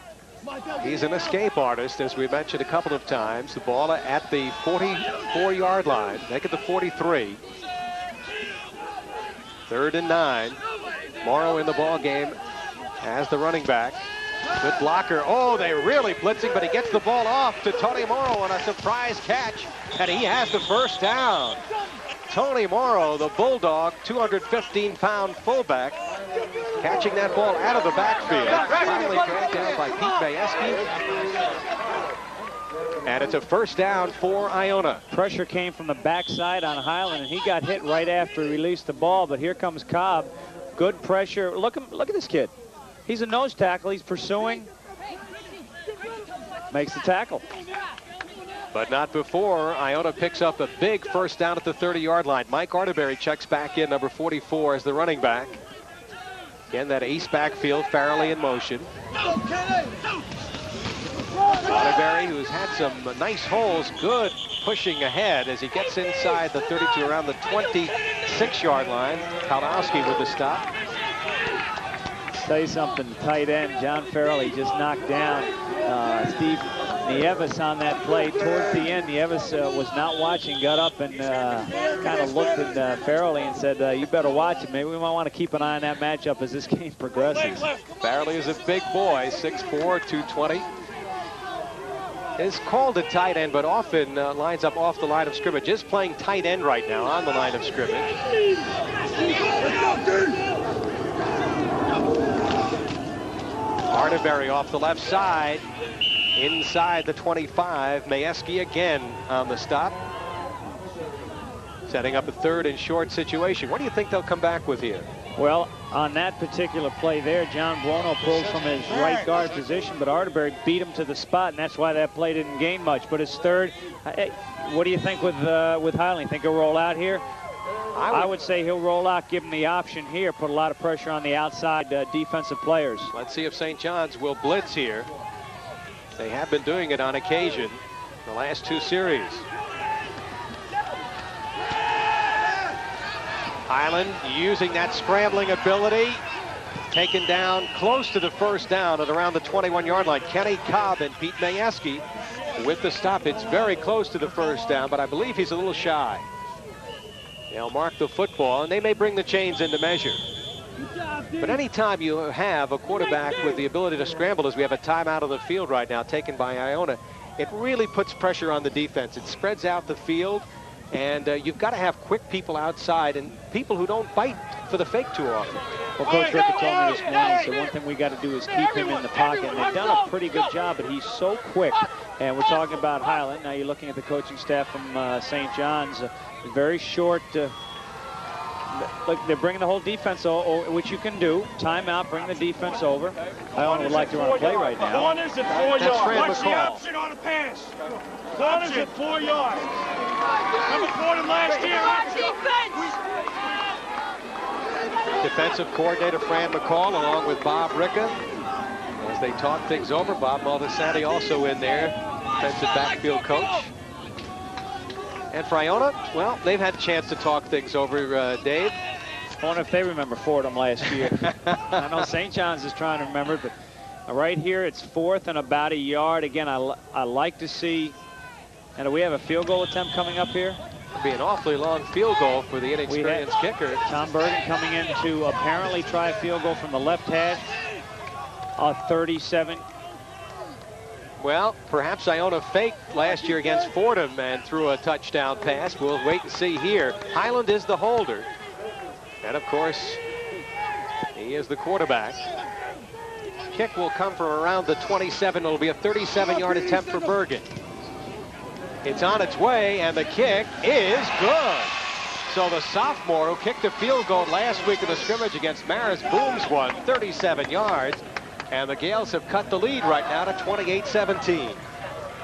He's an escape artist, as we mentioned a couple of times. The ball at the 44-yard line. Make it the 43. 3rd and 9. Morrow in the ball game as the running back. Good blocker. Oh, they're really blitzing, but he gets the ball off to Tony Morrow on a surprise catch, and he has the first down. Tony Morrow, the Bulldog, 215-pound fullback, catching that ball out of the backfield. Finally dragged down by Pete Majewski. And it's a first down for Iona. Pressure came from the backside on Highland, and he got hit right after he released the ball. But here comes Cobb. Good pressure. Look at this kid. He's a nose tackle. He's pursuing. Makes the tackle. But not before. Iona picks up a big first down at the 30-yard line. Mike Arterberry checks back in, number 44, as the running back. Again, that ace backfield, Farrelly in motion. Arterberry, who's had some nice holes, good pushing ahead as he gets inside the 32, around the 26-yard line. Pawlowski with the stop. Say something, tight end John Farrelly just knocked down Steve Nieves on that play. Towards the end, Nieves was not watching, got up and kind of looked at Farrelly and said, you better watch it. Maybe we might want to keep an eye on that matchup as this game progresses. Farrelly is a big boy, 6'4", 220. Is called a tight end, but often lines up off the line of scrimmage. Is playing tight end right now on the line of scrimmage. Arterberry off the left side, inside the 25. Majewski again on the stop. Setting up a 3rd and short situation. What do you think they'll come back with here? Well, on that particular play there, John Buono pulled from his right guard position, but Arterberry beat him to the spot, and that's why that play didn't gain much. But his 3rd, what do you think with Highland? Think he'll roll out here? I would say he'll roll out, give him the option here, put a lot of pressure on the outside defensive players. Let's see if St. John's will blitz here. They have been doing it on occasion the last 2 series. Highland using that scrambling ability, taken down close to the first down at around the 21-yard line. Kenny Cobb and Pete Majewski with the stop. It's very close to the first down, but I believe he's a little shy. They'll mark the football, and they may bring the chains into measure. But anytime you have a quarterback with the ability to scramble, as we have a timeout of the field right now taken by Iona, it really puts pressure on the defense. It spreads out the field, and you've got to have quick people outside and people who don't bite for the fake too often. Well, Coach Rickett told me this morning, so one thing we got to do is keep him in the pocket. And they've done a pretty good job, but he's so quick. And we're talking about Highland. Now you're looking at the coaching staff from St. John's. Very short. Look, they're bringing the whole defense over, which you can do. Timeout, bring the defense over. Iona would like to run a play right now. Corners at 4 yards. What's the option on the pass? Corners at 4 yards. Number 4 than last year. Defensive coordinator Fran McCall along with Bob Ricca as they talk things over. Bob Maldasanti also in there, defensive backfield coach. And for Iona, well, they've had a chance to talk things over, Dave. I wonder if they remember Fordham last year. I know St. John's is trying to remember, but right here it's 4th and about a yard. Again, I like to see, and do we have a field goal attempt coming up here? It'll be an awfully long field goal for the inexperienced kicker. Tom Bergen coming in to apparently try a field goal from the left hash. 37. Well, perhaps Iona faked last year against Fordham and threw a touchdown pass. We'll wait and see here. Highland is the holder. And, of course, he is the quarterback. Kick will come from around the 27. It'll be a 37-yard attempt for Bergen. It's on its way, and the kick is good. So the sophomore who kicked a field goal last week in the scrimmage against Marist booms one, 37 yards. And the Gales have cut the lead right now to 28-17.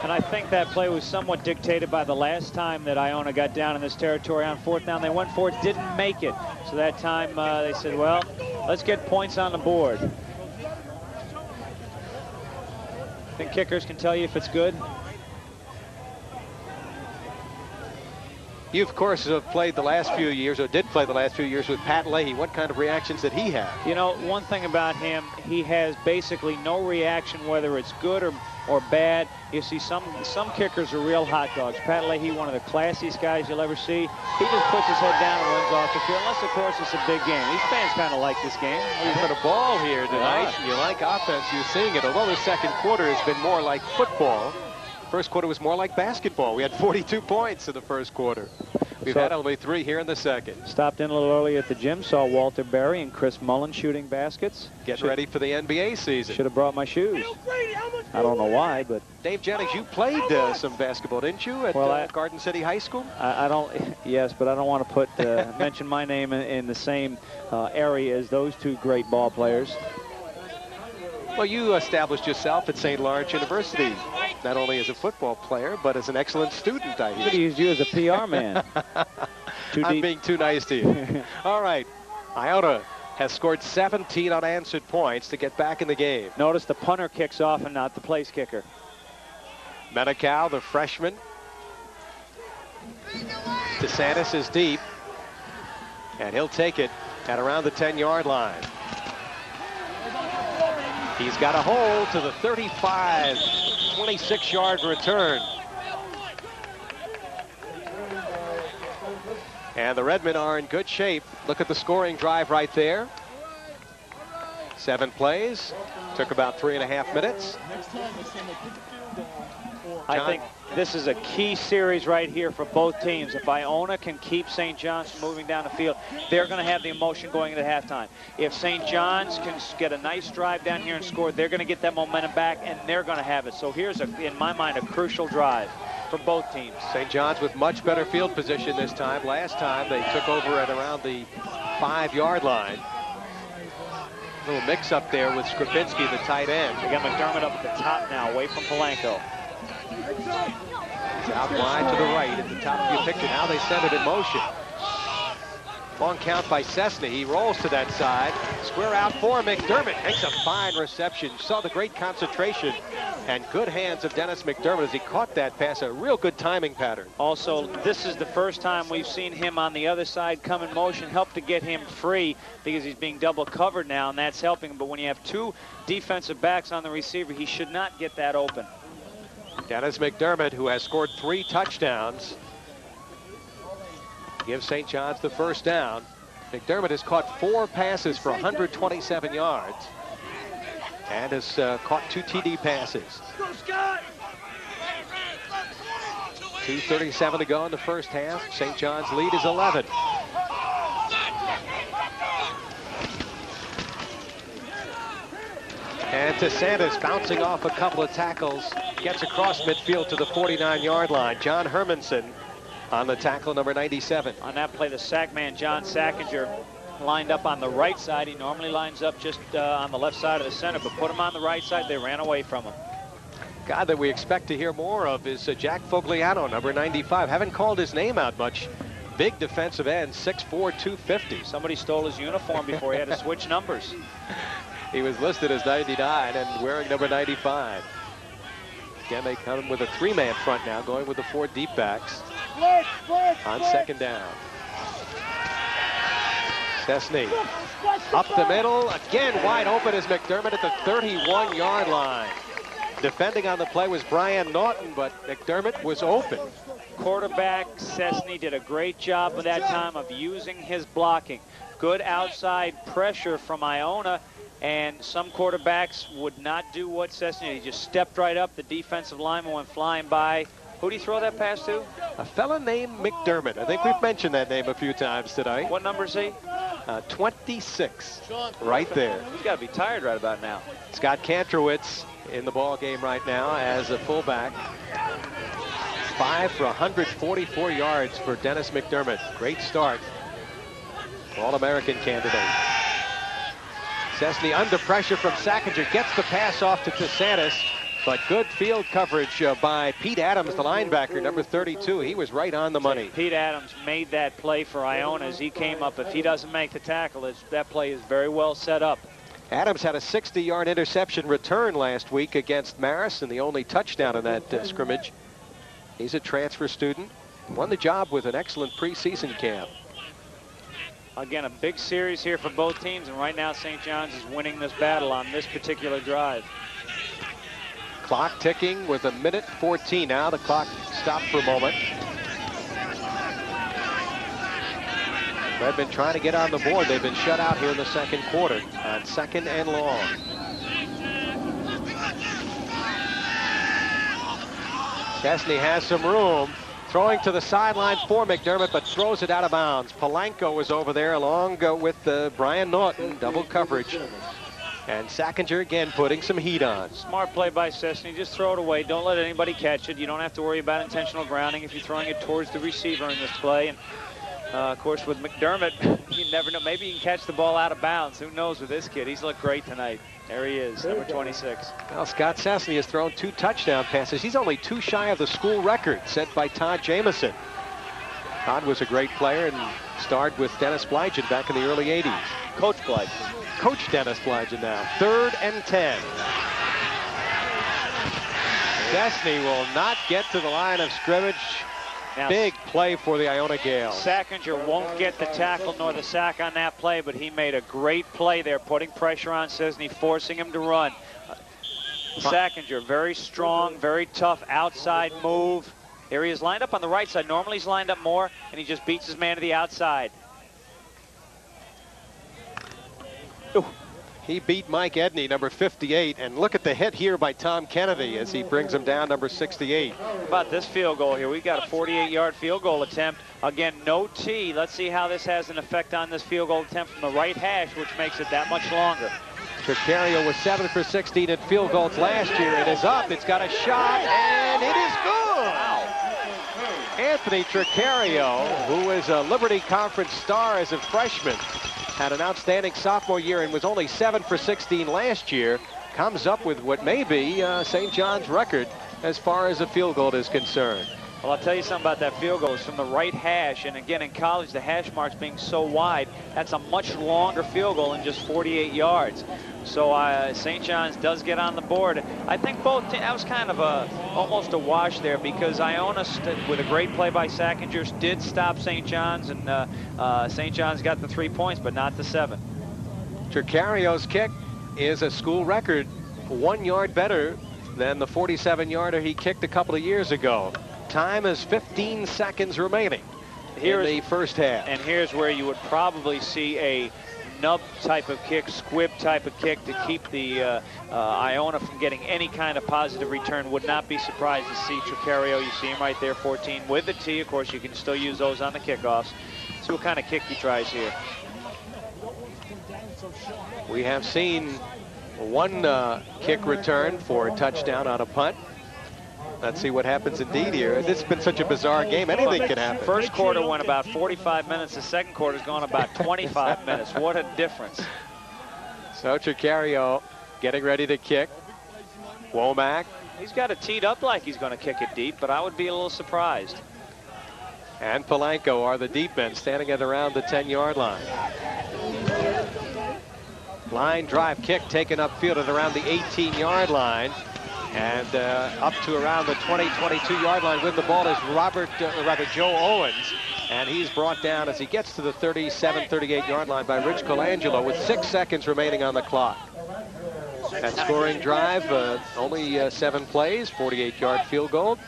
And I think that play was somewhat dictated by the last time that Iona got down in this territory on 4th down. They went for it, didn't make it. So that time they said, well, let's get points on the board. I think kickers can tell you if it's good. You, of course, have played the last few years, or did play the last few years with Pat Leahy. What kind of reactions did he have? You know, one thing about him, he has basically no reaction, whether it's good or bad. You see, some kickers are real hot dogs. Pat Leahy, one of the classiest guys you'll ever see. He just puts his head down and runs off the field, unless, of course, it's a big game. These fans kind of like this game. We've got a ball here tonight. You like offense, you're seeing it. Although the second quarter has been more like football, first quarter was more like basketball. We had 42 points in the first quarter. We've had only 3 here in the second. Stopped in a little early at the gym, saw Walter Berry and Chris Mullen shooting baskets. Getting ready for the NBA season. Should have brought my shoes. I don't know why, but... Dave Jennings, you played some basketball, didn't you, at Garden City High School? I don't, yes, but I don't want to put mention my name in the same area as those two great ball players. Well, you established yourself at St. Lawrence University, not only as a football player, but as an excellent student, I hear. Could have used you as a PR man. I'm being too nice to you. All right. Iona has scored 17 unanswered points to get back in the game. Notice the punter kicks off and not the place kicker. Menikow, the freshman. DeSantis is deep, and he'll take it at around the 10-yard line. He's got a hold to the 35, 26-yard return. And the Redmen are in good shape. Look at the scoring drive right there. 7 plays. Took about 3.5 minutes. I think this is a key series right here for both teams. If Iona can keep St. John's moving down the field, they're going to have the emotion going into halftime. If St. John's can get a nice drive down here and score, they're going to get that momentum back, and they're going to have it. So here's, in my mind, a crucial drive for both teams. St. John's with much better field position this time. Last time they took over at around the 5-yard line. A little mix up there with Skripinski, the tight end. They got McDermott up at the top now, away from Polanco. He's out wide to the right at the top of your picture. Now they send it in motion. Long count by Cessny. He rolls to that side. Square out for McDermott. Makes a fine reception. You saw the great concentration and good hands of Dennis McDermott as he caught that pass. A real good timing pattern. Also, this is the first time we've seen him on the other side come in motion, help to get him free because he's being double covered now, and that's helping him. But when you have 2 defensive backs on the receiver, he should not get that open. Dennis McDermott, who has scored 3 touchdowns, gives St. John's the first down. McDermott has caught 4 passes for 127 yards and has caught 2 TD passes. 2:37 to go in the first half. St. John's lead is 11. And DeSantis bouncing off a couple of tackles, gets across midfield to the 49-yard line. John Hermanson on the tackle, number 97. On that play, the sack man, John Sackinger, lined up on the right side. He normally lines up just on the left side of the center, but put him on the right side. They ran away from him. Guy that we expect to hear more of is Jack Fogliano, number 95. Haven't called his name out much. Big defensive end, 6'4", 250. Somebody stole his uniform before he had to switch numbers. He was listed as 99 and wearing number 95. Again, they come with a 3-man front now, going with the 4 deep backs on second down. Cessny up the middle, again wide open is McDermott at the 31-yard line. Defending on the play was Brian Naughton, but McDermott was open. Quarterback Cessny did a great job at that time of using his blocking. Good outside pressure from Iona, And some quarterbacks would not do what Cessna did. He just stepped right up. The defensive lineman went flying by. Who did he throw that pass to? A fella named McDermott. I think we've mentioned that name a few times tonight. What number is he? 26, right there. He's got to be tired right about now. Scott Kantrowitz in the ball game right now as a fullback. 5 for 144 yards for Dennis McDermott. Great start. All-American candidate. Cessna under pressure from Sackinger. Gets the pass off to DeSantis. But good field coverage by Pete Adams, the linebacker, number 32. He was right on the money. Pete Adams made that play for Iona as he came up. If he doesn't make the tackle, that play is very well set up. Adams had a 60-yard interception return last week against Marist, and the only touchdown in that scrimmage. He's a transfer student. Won the job with an excellent preseason camp. Again, a big series here for both teams, and right now St. John's is winning this battle on this particular drive. Clock ticking with 1:14 now. The clock stopped for a moment. Redmen trying to get on the board. They've been shut out here in the second quarter on 2nd and long. Chesney has some room. Throwing to the sideline for McDermott, but throws it out of bounds. Polanco was over there along with Brian Norton. Double coverage. And Sackinger again putting some heat on. Smart play by Cessna. Just throw it away. Don't let anybody catch it. You don't have to worry about intentional grounding if you're throwing it towards the receiver in this play. And of course, with McDermott, you never know. Maybe you can catch the ball out of bounds. Who knows with this kid? He's looked great tonight. There he is, number 26. Well, Scott Cessna has thrown 2 touchdown passes. He's only 2 shy of the school record set by Todd Jamison. Todd was a great player and starred with Dennis Blygen back in the early 80s. Coach Blygen. Coach Dennis Blygen now. 3rd and 10. Cessna will not get to the line of scrimmage. Now, big play for the Iona Gales. Sackinger won't get the tackle nor the sack on that play, but he made a great play there, putting pressure on Cessna, forcing him to run. Sackinger, very strong, very tough outside move. There he is lined up on the right side. Normally he's lined up more, and he just beats his man to the outside. Ooh. He beat Mike Edney, number 58, and look at the hit here by Tom Kennedy as he brings him down, number 68. How about this field goal here? We got a 48-yard field goal attempt. Again, no tee. Let's see how this has an effect on this field goal attempt from the right hash, which makes it that much longer. Tricario was 7 for 16 at field goals last year. It is up. It's got a shot, and it is good. Wow. Anthony Tricario, who is a Liberty Conference star as a freshman, had an outstanding sophomore year and was only 7 for 16 last year, comes up with what may be St. John's record as far as a field goal is concerned. Well, I'll tell you something about that field goal. It's from the right hash, and again, in college, the hash marks being so wide, that's a much longer field goal than just 48 yards. So St. John's does get on the board. I think both, that was kind of almost a wash there, because Iona, with a great play by Sackinger, did stop St. John's, and St. John's got the 3 points, but not the 7. Tricario's kick is a school record, 1 yard better than the 47-yarder he kicked a couple of years ago. Time is 15 seconds remaining in the first half. And here's where you would probably see a nub type of kick, squib type of kick to keep the Iona from getting any kind of positive return. Would not be surprised to see Tricario. You see him right there, 14 with the tee. Of course, you can still use those on the kickoffs. See what kind of kick he tries here. We have seen 1 kick return for a touchdown on a punt. Let's see what happens indeed here. This has been such a bizarre game. Anything can happen. First quarter went about 45 minutes. The second quarter's gone about 25 minutes. What a difference. So Tricario getting ready to kick. Womack. He's got it teed up like he's going to kick it deep, but I would be a little surprised. And Polanco are the deep men, standing at around the 10-yard line. Line drive kick taken upfield at around the 18-yard line. And up to around the 20-22-yard line with the ball is Joe Owens. And he's brought down as he gets to the 37-38-yard line by Rich Colangelo with 6 seconds remaining on the clock. That scoring drive, only 7 plays, 48-yard field goal.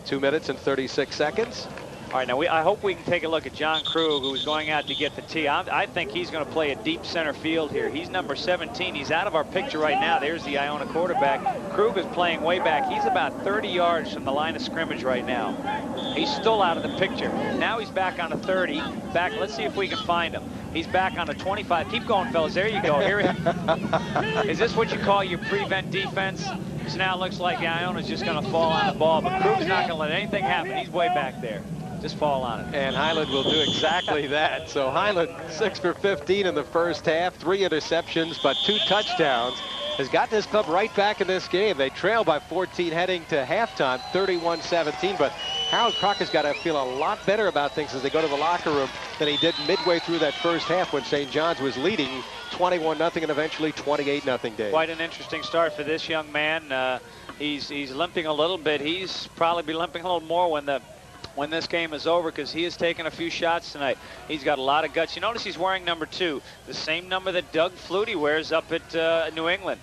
2 minutes and 36 seconds. All right, now I hope we can take a look at John Krug, who's going out to get the tee. I think he's going to play a deep center field here. He's number 17. He's out of our picture right now. There's the Iona quarterback. Krug is playing way back. He's about 30 yards from the line of scrimmage right now. He's still out of the picture. Now he's back on a 30. Back. Let's see if we can find him. He's back on a 25. Keep going, fellas. There you go. Here he is. This what you call your prevent defense? So now it looks like Iona's just going to fall on the ball, but Krug's not going to let anything happen. He's way back there. Just fall on it. And Highland will do exactly that. So Highland 6 for 15 in the first half, 3 interceptions, but 2 touchdowns. Has got this club right back in this game. They trail by 14 heading to halftime, 31-17. But Harold Crocker's got to feel a lot better about things as they go to the locker room than he did midway through that first half when St. John's was leading 21-0 and eventually 28-0, Dave. Quite an interesting start for this young man. He's limping a little bit. He's probably be limping a little more when this game is over, because he has taken a few shots tonight. He's got a lot of guts. You notice he's wearing number 2, the same number that Doug Flutie wears up at New England.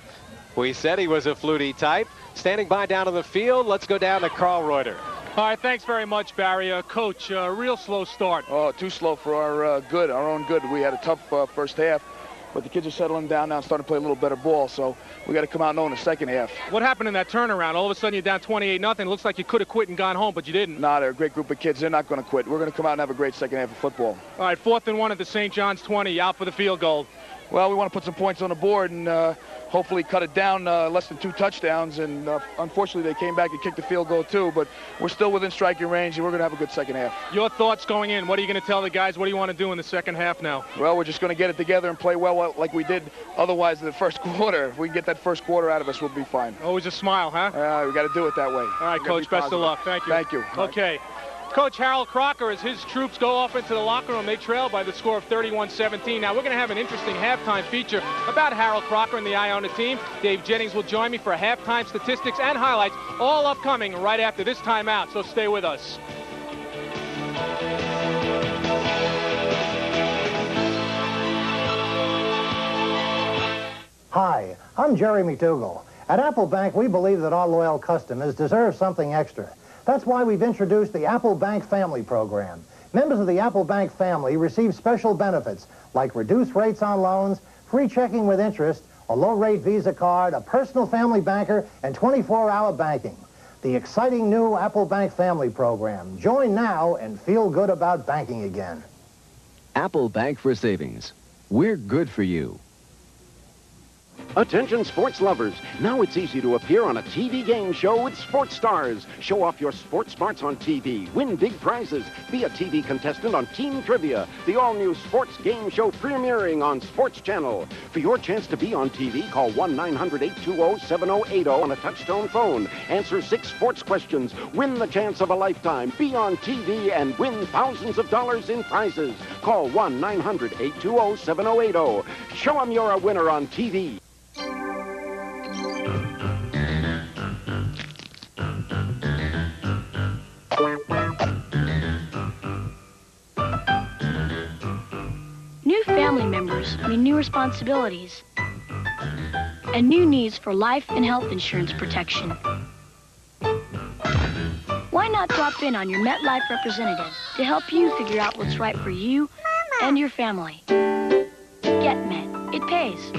We said he was a Flutie type. Standing by down on the field, let's go down to Carl Reuter. All right, thanks very much, Barry. Coach, real slow start. Oh, too slow for our good, our own good. We had a tough first half, but the kids are settling down now and starting to play a little better ball, so we got to come out knowing the second half. What happened in that turnaround? All of a sudden you're down 28-0. Looks like you could have quit and gone home, but you didn't. Nah, they're a great group of kids. They're not going to quit. We're going to come out and have a great second half of football. All right, 4th and 1 at the St. John's 20, out for the field goal. Well, we want to put some points on the board and hopefully cut it down less than 2 touchdowns. And unfortunately, they came back and kicked the field goal too. But we're still within striking range, and we're going to have a good second half. Your thoughts going in? What are you going to tell the guys? What do you want to do in the second half now? Well, we're just going to get it together and play well like we did otherwise in the first quarter. If we can get that first quarter out of us, we'll be fine. Always a smile, huh? We got to do it that way. All right, Coach. Best of luck. Thank you. Thank you. Okay. Coach Harold Crocker, as his troops go off into the locker room, they trail by the score of 31-17. Now, we're going to have an interesting halftime feature about Harold Crocker and the Iona team. Dave Jennings will join me for halftime statistics and highlights, all upcoming right after this timeout, so stay with us. Hi, I'm Jerry McDougall. At Apple Bank, we believe that our loyal customers deserve something extra. That's why we've introduced the Apple Bank Family Program. Members of the Apple Bank family receive special benefits like reduced rates on loans, free checking with interest, a low-rate Visa card, a personal family banker, and 24-hour banking. The exciting new Apple Bank Family Program. Join now and feel good about banking again. Apple Bank for Savings. We're good for you. Attention sports lovers, now it's easy to appear on a TV game show with sports stars. Show off your sports smarts on TV, win big prizes, be a TV contestant on Team Trivia, the all-new sports game show premiering on Sports Channel. For your chance to be on TV, call 1-900-820-7080 on a touch-tone phone. Answer 6 sports questions, win the chance of a lifetime, be on TV, and win thousands of dollars in prizes. Call 1-900-820-7080. Show them you're a winner on TV. New family members mean new responsibilities and new needs for life and health insurance protection. Why not drop in on your MetLife representative to help you figure out what's right for you and your family? Get Met. It pays.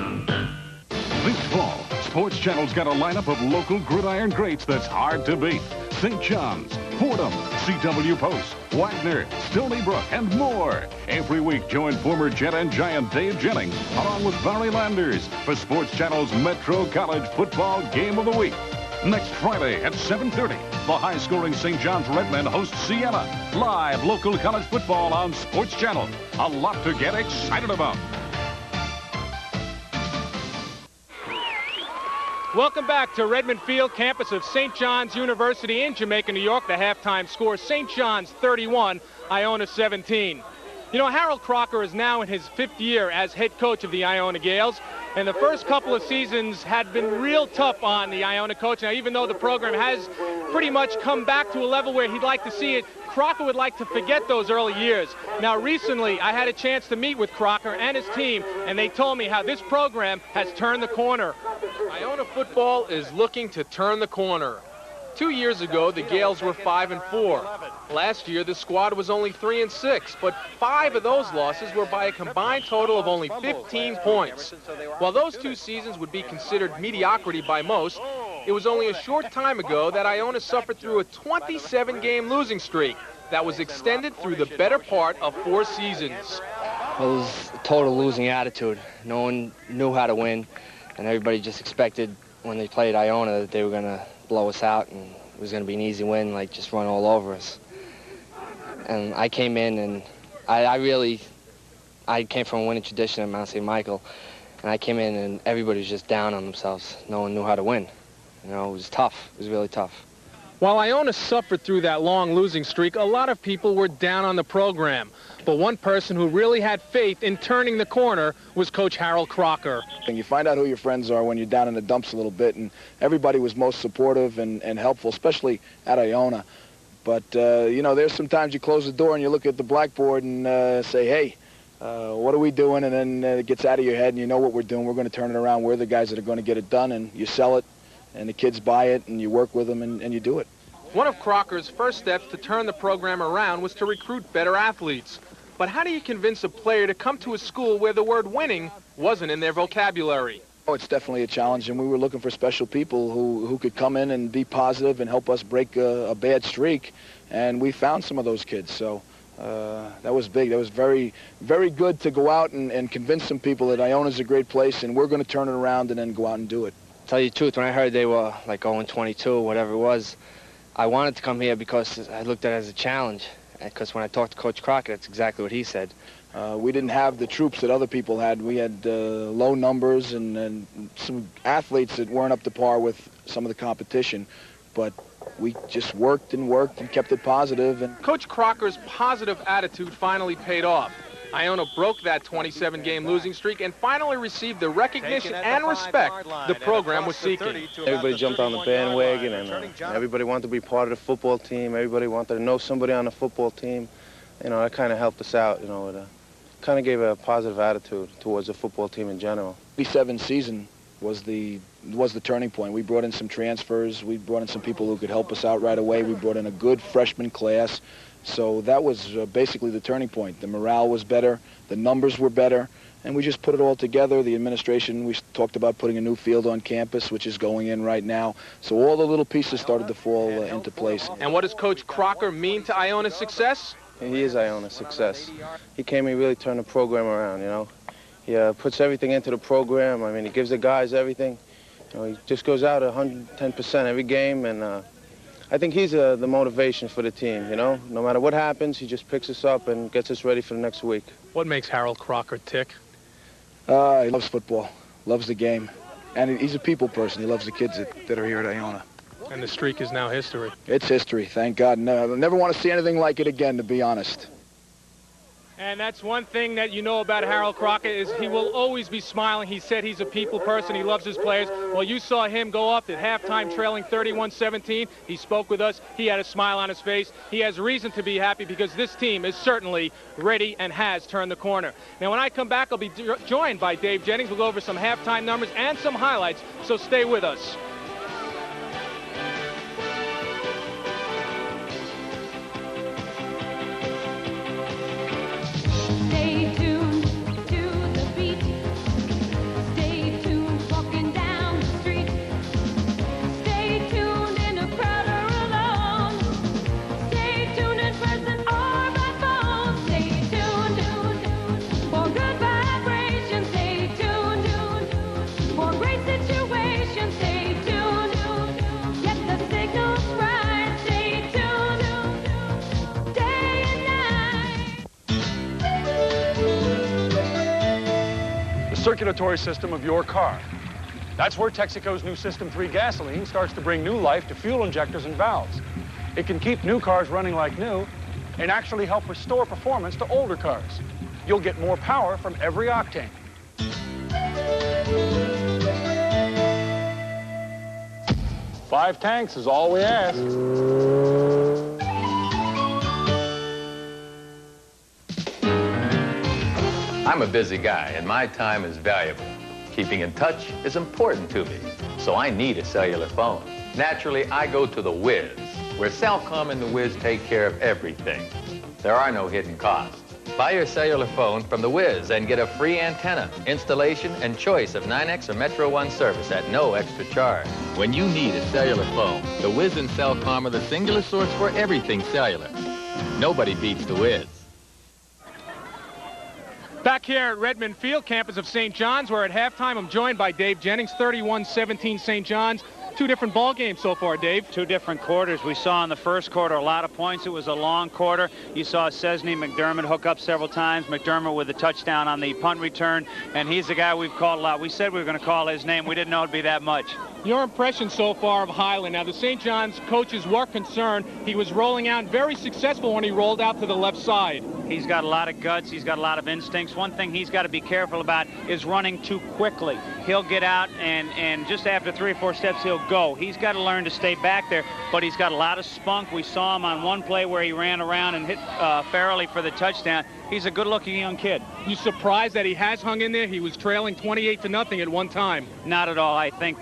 This fall, Sports Channel's got a lineup of local gridiron greats that's hard to beat. St. John's, Fordham, CW Post, Wagner, Stony Brook, and more. Every week, join former Jet and Giant Dave Jennings, along with Barry Landers, for Sports Channel's Metro College Football Game of the Week. Next Friday at 7:30, the high-scoring St. John's Redmen host Siena. Live local college football on Sports Channel. A lot to get excited about. Welcome back to Redmen Field, campus of St. John's University in Jamaica, New York. The halftime score, St. John's 31, Iona 17. You know, Harold Crocker is now in his 5th year as head coach of the Iona Gales, and the first couple of seasons had been real tough on the Iona coach. Now, even though the program has pretty much come back to a level where he'd like to see it, Crocker would like to forget those early years. Now, recently, I had a chance to meet with Crocker and his team, and they told me how this program has turned the corner. Iona football is looking to turn the corner. 2 years ago, the Gales were 5-4. Last year, the squad was only 3-6, but 5 of those losses were by a combined total of only 15 points. While those 2 seasons would be considered mediocrity by most, it was only a short time ago that Iona suffered through a 27-game losing streak that was extended through the better part of 4 seasons. It was a total losing attitude. No one knew how to win, and everybody just expected when they played Iona that they were going to blow us out and it was going to be an easy win, like just run all over us. And I came in and I came from a winning tradition at Mount St. Michael, and I came in and everybody was just down on themselves. No one knew how to win. You know, it was tough. It was really tough. While Iona suffered through that long losing streak, a lot of people were down on the program. But one person who really had faith in turning the corner was Coach Harold Crocker. And you find out who your friends are when you're down in the dumps a little bit, and everybody was most supportive and helpful, especially at Iona. But, you know, there's sometimes you close the door and you look at the blackboard and say, hey, what are we doing? And then it gets out of your head and you know what we're doing. We're going to turn it around. We're the guys that are going to get it done, and you sell it. And the kids buy it, and you work with them, and you do it. One of Crocker's first steps to turn the program around was to recruit better athletes. But how do you convince a player to come to a school where the word winning wasn't in their vocabulary? Oh, it's definitely a challenge, and we were looking for special people who could come in and be positive and help us break a bad streak, and we found some of those kids. So that was big. That was very, very good to go out and convince some people that Iona's a great place, and we're going to turn it around and then go out and do it. Tell you the truth, when I heard they were like 0-22 or whatever it was, I wanted to come here because I looked at it as a challenge. Because when I talked to Coach Crocker, that's exactly what he said. We didn't have the troops that other people had. We had low numbers and some athletes that weren't up to par with some of the competition. But we just worked and kept it positive. And Coach Crocker's positive attitude finally paid off. Iona broke that 27-game losing streak and finally received the recognition and respect the program was seeking. Everybody jumped on the bandwagon, and everybody wanted to be part of the football team. Everybody wanted to know somebody on the football team. You know, that kind of helped us out. You know, it kind of gave a positive attitude towards the football team in general. The 87 season was the turning point. We brought in some transfers. We brought in some people who could help us out right away. We brought in a good freshman class. So that was basically the turning point. The morale was better, the numbers were better, and we just put it all together. The administration, we talked about putting a new field on campus, which is going in right now. So all the little pieces started to fall into place. And what does Coach Crocker mean to Iona's success? He is Iona's success. He came and really turned the program around, you know. He puts everything into the program. I mean, he gives the guys everything. You know, he just goes out 110% every game, and I think he's the motivation for the team, you know. No matter what happens, he just picks us up and gets us ready for the next week. What makes Harold Crocker tick? He loves football, loves the game, and he's a people person. He loves the kids that are here at Iona. And the streak is now history. It's history, thank God. No, I never want to see anything like it again, to be honest. And that's one thing that you know about Harold Crocker is he will always be smiling. He said he's a people person. He loves his players. Well, you saw him go up at halftime trailing 31-17. He spoke with us. He had a smile on his face. He has reason to be happy because this team is certainly ready and has turned the corner. Now, when I come back, I'll be joined by Dave Jennings. We'll go over some halftime numbers and some highlights, so stay with us. Circulatory system of your car. That's where Texaco's new System 3 gasoline starts to bring new life to fuel injectors and valves. It can keep new cars running like new and actually help restore performance to older cars. You'll get more power from every octane. 5 tanks is all we ask. I'm a busy guy, and my time is valuable. Keeping in touch is important to me, so I need a cellular phone. Naturally, I go to the Wiz, where Cellcom and the Wiz take care of everything. There are no hidden costs. Buy your cellular phone from the Wiz and get a free antenna, installation, and choice of 9X or Metro One service at no extra charge. When you need a cellular phone, the Wiz and Cellcom are the singular source for everything cellular. Nobody beats the Wiz. Back here at Redmen Field, campus of St. John's, we're at halftime. I'm joined by Dave Jennings, 31-17 St. John's. Two different ball games so far, Dave. Two different quarters. We saw in the first quarter a lot of points. It was a long quarter. You saw Cesny McDermott hook up several times. McDermott with a touchdown on the punt return, and he's the guy we've called a lot. We said we were going to call his name. We didn't know it'd be that much. Your impression so far of Highland. Now, the St. John's coaches were concerned. He was rolling out very successful when he rolled out to the left side. He's got a lot of guts. He's got a lot of instincts. One thing he's got to be careful about is running too quickly. He'll get out, and just after 3 or 4 steps, he'll go. He's got to learn to stay back there, but he's got a lot of spunk. We saw him on one play where he ran around and hit Farrelly for the touchdown. He's a good-looking young kid. You surprised that he has hung in there? He was trailing 28-0 at one time. Not at all. I think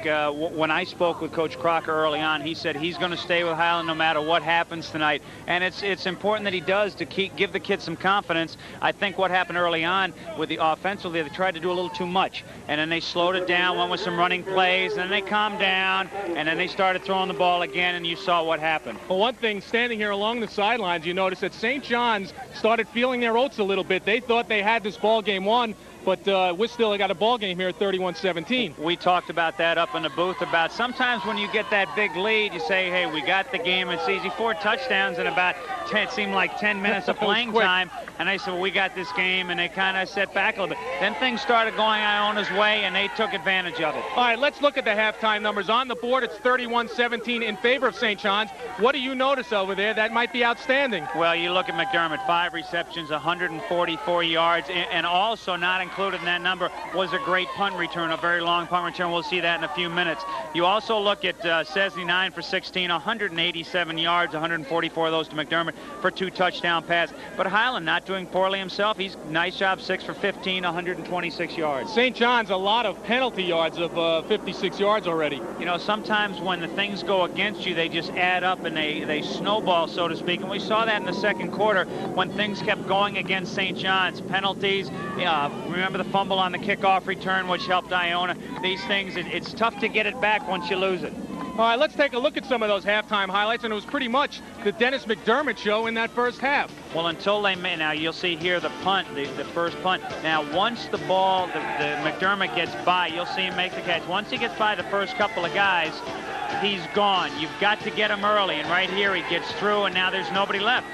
when I spoke with Coach Crocker early on, he said he's going to stay with Highland no matter what happens tonight. And it's important that he does to give the kids some confidence. I think what happened early on with the offensively, they tried to do a little too much. And then they slowed it down, went with some running plays, and then they calmed down, and then they started throwing the ball again, and you saw what happened. Well, one thing, standing here along the sidelines, you notice that St. John's started feeling their oats a little bit. They thought they had this ball game won, but we still got a ball game here at 31-17. We talked about that up in the booth about sometimes when you get that big lead, you say, hey, we got the game. It's easy. 4 touchdowns in about 10, it seemed like 10 minutes of playing time. And they said, well, we got this game, and they kind of set back a little bit. Then things started going Iona's way, and they took advantage of it. All right, let's look at the halftime numbers. On the board, it's 31-17 in favor of St. John's. What do you notice over there that might be outstanding? Well, you look at McDermott, 5 receptions, 144 yards, and also not included in that number was a great punt return, a very long punt return. We'll see that in a few minutes. You also look at Cesny, 9 for 16, 187 yards, 144 of those to McDermott for 2 touchdown passes. But Highland not doing poorly himself. He's nice job, 6 for 15, 126 yards. St. John's a lot of penalty yards of 56 yards already. You know, sometimes when the things go against you, they just add up and they snowball, so to speak. And we saw that in the second quarter when things kept going against St. John's. Penalties, remember the fumble on the kickoff return, which helped Iona. These things, it's tough to get it back once you lose it. All right, let's take a look at some of those halftime highlights, and it was pretty much the Dennis McDermott show in that first half. Well, until they made, now you'll see here the punt, the first punt. Now, once the ball, the McDermott gets by, you'll see him make the catch. Once he gets by the first couple of guys, he's gone. You've got to get him early, and right here he gets through, and now there's nobody left.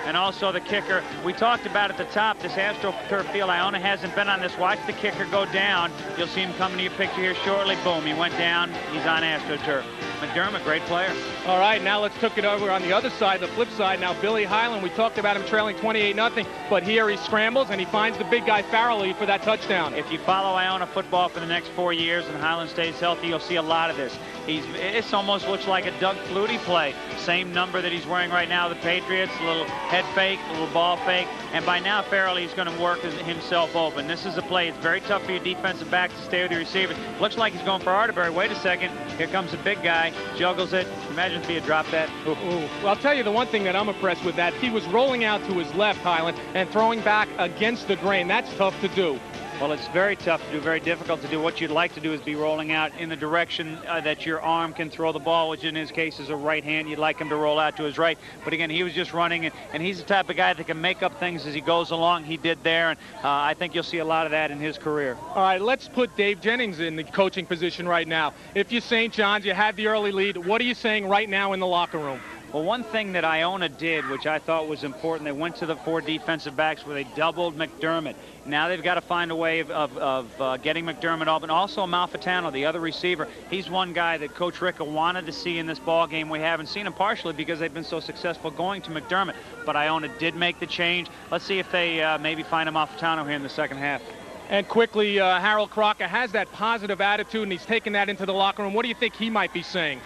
And also the kicker, we talked about at the top, this AstroTurf field, Iona hasn't been on this. Watch the kicker go down. You'll see him coming to your picture here shortly. Boom, he went down. He's on AstroTurf. McDermott, great player. All right, now let's take it over on the other side, the flip side. Now, Billy Highland, we talked about him trailing 28-0, but here he scrambles and he finds the big guy Farrelly for that touchdown. If you follow Iona football for the next 4 years and Highland stays healthy, you'll see a lot of this. It almost looks like a Doug Flutie play. Same number that he's wearing right now, the Patriots, a little head fake, a little ball fake, and by now Farrelly's going to work himself open. This is a play. It's very tough for your defensive back to stay with your receivers. Looks like he's going for Arterbury. Wait a second. Here comes a big guy. Juggles it. Imagine if he had dropped that. Ooh. Well, I'll tell you the one thing that I'm impressed with, that he was rolling out to his left, Highland, and throwing back against the grain. That's tough to do. Well, it's very tough to do, very difficult to do. What you'd like to do is be rolling out in the direction that your arm can throw the ball, which in his case is a right hand. You'd like him to roll out to his right. But again, he was just running, and he's the type of guy that can make up things as he goes along. He did there, and I think you'll see a lot of that in his career. All right, let's put Dave Jennings in the coaching position right now. If you're St. John's, you had the early lead. What are you saying right now in the locker room? Well, one thing that Iona did, which I thought was important, they went to the 4 defensive backs where they doubled McDermott. Now they've got to find a way of getting McDermott open. Also, Malfitano, the other receiver, he's one guy that Coach Ricca wanted to see in this ball game. We haven't seen him partially because they've been so successful going to McDermott. But Iona did make the change. Let's see if they maybe find a Malfitano here in the second half. And quickly, Harold Crocker has that positive attitude, and he's taking that into the locker room. What do you think he might be saying?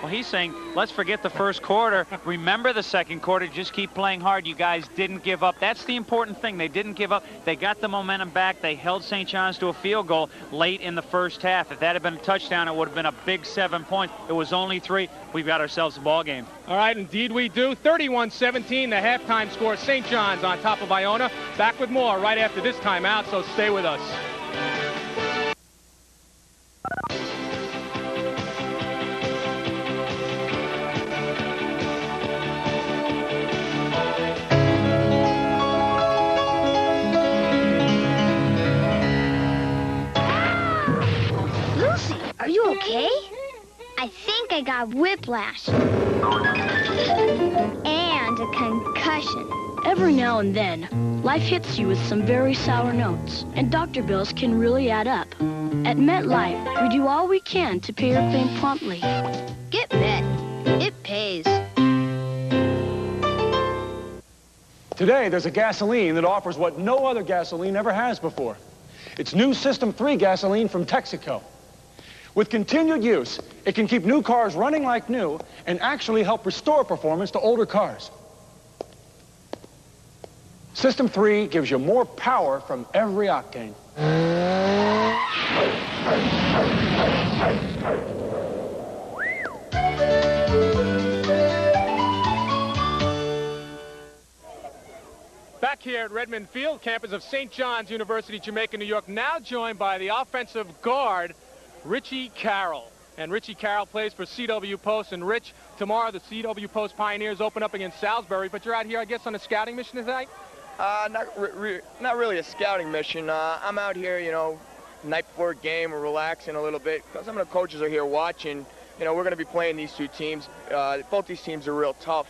Well, he's saying, let's forget the first quarter. Remember the second quarter. Just keep playing hard. You guys didn't give up. That's the important thing. They didn't give up. They got the momentum back. They held St. John's to a field goal late in the first half. If that had been a touchdown, it would have been a big 7 points. It was only 3. We've got ourselves a ball game. All right, indeed we do. 31-17, the halftime score. St. John's on top of Iona. Back with more right after this timeout, so stay with us. Are you okay? I think I got whiplash. And a concussion. Every now and then, life hits you with some very sour notes, and doctor bills can really add up. At MetLife, we do all we can to pay your claim promptly. Get Met. It pays. Today, there's a gasoline that offers what no other gasoline ever has before. It's new System 3 gasoline from Texaco. With continued use, it can keep new cars running like new and actually help restore performance to older cars. System 3 gives you more power from every octane. Back here at Redmen Field, campus of St. John's University, Jamaica, New York, now joined by the offensive guard, Richie Carroll. And Richie Carroll plays for CW Post. And Rich, tomorrow the CW Post Pioneers open up against Salisbury, but you're out here, I guess, on a scouting mission tonight? Not really a scouting mission. I'm out here, you know, night before a game, we're relaxing a little bit. Some of the coaches are here watching. You know, we're going to be playing these two teams. Both these teams are real tough.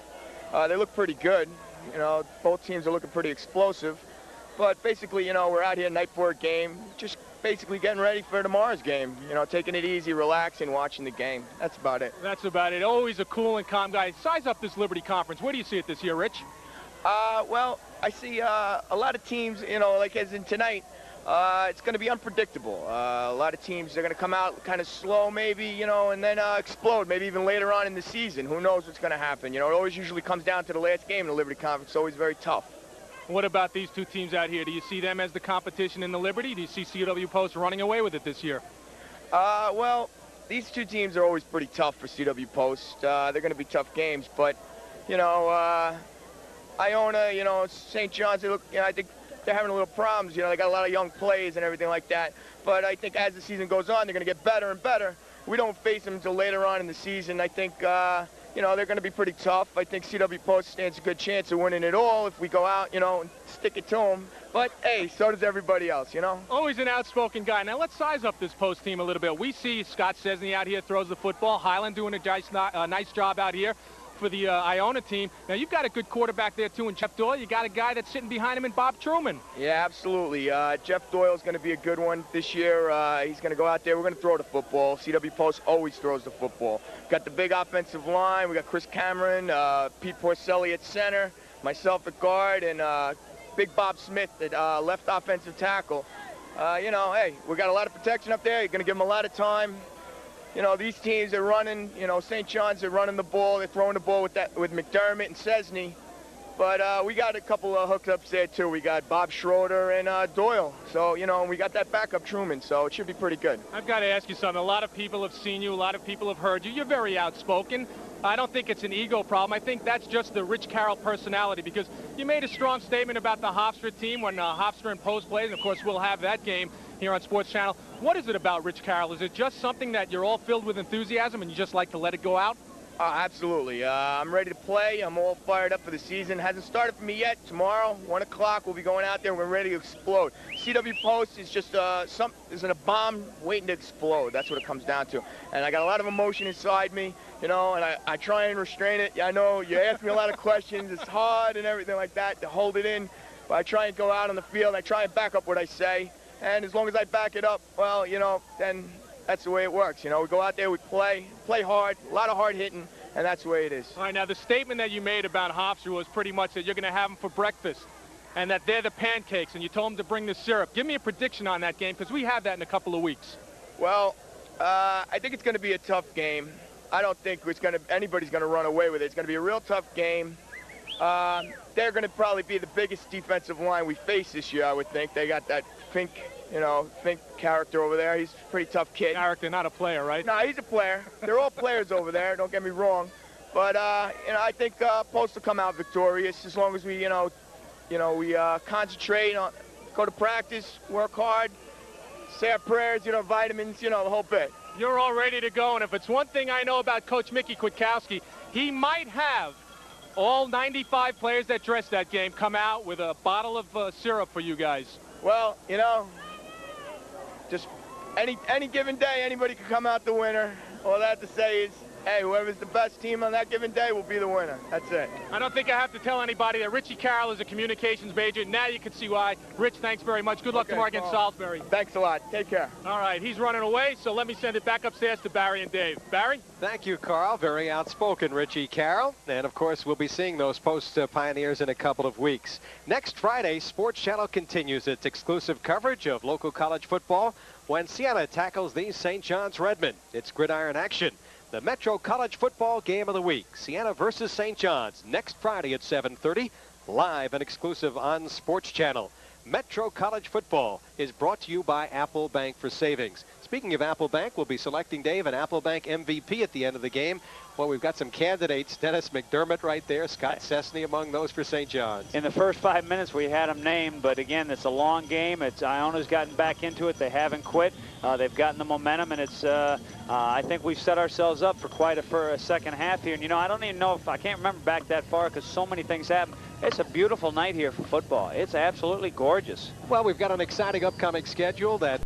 They look pretty good. You know, both teams are looking pretty explosive. But basically, you know, we're out here night before a game, just basically getting ready for tomorrow's game. You know, taking it easy, relaxing, watching the game. That's about it. That's about it. Always a cool and calm guy. Size up this Liberty Conference. Where do you see it this year, Rich? Well, I see a lot of teams, you know, like as in tonight, it's going to be unpredictable. A lot of teams are going to come out kind of slow maybe, you know, and then explode maybe even later on in the season. Who knows what's going to happen? You know, it always usually comes down to the last game in the Liberty Conference. It's always very tough. What about these two teams out here? Do you see them as the competition in the Liberty? Do you see CW Post running away with it this year? Well, these two teams are always pretty tough for CW Post. They're going to be tough games, but, you know, Iona, you know, St. John's, they look, you know, I think they're having a little problems. You know, they got a lot of young plays and everything like that. But I think as the season goes on, they're going to get better and better. We don't face them until later on in the season. I think, you know, they're going to be pretty tough. I think CW Post stands a good chance of winning it all if we go out, you know, and stick it to them. But, hey, so does everybody else, you know? Always an outspoken guy. Now, let's size up this Post team a little bit. We see Scott Szczesny out here throws the football. Highland doing a nice job out here for the Iona team. Now, you've got a good quarterback there, too, in Jeff Doyle. You got a guy that's sitting behind him in Bob Truman. Yeah, absolutely. Jeff Doyle's going to be a good one this year. He's going to go out there. We're going to throw the football. CW Post always throws the football. Got the big offensive line. We got Chris Cameron, Pete Porcelli at center, myself at guard, and Big Bob Smith at left offensive tackle. You know, hey, we got a lot of protection up there. You're going to give them a lot of time. You know, these teams are running, you know, St. John's, they're running the ball. They're throwing the ball with McDermott and Szczesny. But we got a couple of hookups there, too. We got Bob Schroeder and Doyle. So, you know, we got that backup Truman, so it should be pretty good. I've got to ask you something. A lot of people have seen you. A lot of people have heard you. You're very outspoken. I don't think it's an ego problem. I think that's just the Rich Carroll personality, because you made a strong statement about the Hofstra team when Hofstra and Post plays, and, of course, we'll have that game here on Sports Channel. What is it about Rich Carroll? Is it just something that you're all filled with enthusiasm and you just like to let it go out? Absolutely. I'm ready to play. I'm all fired up for the season. Hasn't started for me yet. Tomorrow, 1 o'clock, we'll be going out there and we're ready to explode. CW Post is just isn't a bomb waiting to explode. That's what it comes down to. And I got a lot of emotion inside me, you know, and I try and restrain it. I know you ask me a lot of questions. It's hard and everything like that to hold it in. But I try and go out on the field. I try and back up what I say. And as long as I back it up, well, you know, then that's the way it works. You know, we go out there, we play hard, a lot of hard hitting, and that's the way it is. All right, now the statement that you made about Hofstra was pretty much that you're going to have them for breakfast and that they're the pancakes, and you told them to bring the syrup. Give me a prediction on that game, because we have that in a couple of weeks. Well, I think it's going to be a tough game. I don't think anybody's going to run away with it. It's going to be a real tough game. They're going to probably be the biggest defensive line we face this year, I would think. They got that Fink character over there. He's a pretty tough kid. Character, not a player, right? No, he's a player. They're all players over there, don't get me wrong. But, I think Post will come out victorious as long as we, we concentrate, go to practice, work hard, say our prayers, vitamins, the whole bit. You're all ready to go, and if it's one thing I know about Coach Mickey Kwiatkowski, he might have all 95 players that dressed that game come out with a bottle of syrup for you guys. Well, just any given day, anybody can come out the winner. All I have to say is, hey, whoever's the best team on that given day will be the winner. That's it. I don't think I have to tell anybody that Richie Carroll is a communications major. Now you can see why. Rich, thanks very much. Good luck tomorrow against Salisbury. Thanks a lot. Take care. All right, he's running away, so let me send it back upstairs to Barry and Dave. Barry? Thank you, Carl. Very outspoken, Richie Carroll. And, of course, we'll be seeing those Post Pioneers in a couple of weeks. Next Friday, Sports Channel continues its exclusive coverage of local college football when Siena tackles the St. John's Redmen. It's gridiron action. The Metro College Football Game of the Week, Siena versus St. John's, next Friday at 7:30, live and exclusive on Sports Channel. Metro College Football is brought to you by Apple Bank for Savings. Speaking of Apple Bank, we'll be selecting, Dave, an Apple Bank MVP at the end of the game. Well, we've got some candidates. Dennis McDermott right there, Scott Cessny among those for St. John's. In the first 5 minutes, we had them named, but again, it's a long game. Iona's gotten back into it. They haven't quit. They've gotten the momentum, and I think we've set ourselves up for a second half here. And, I don't even know if I can't remember back that far because so many things happen. It's a beautiful night here for football. It's absolutely gorgeous. Well, we've got an exciting upcoming schedule that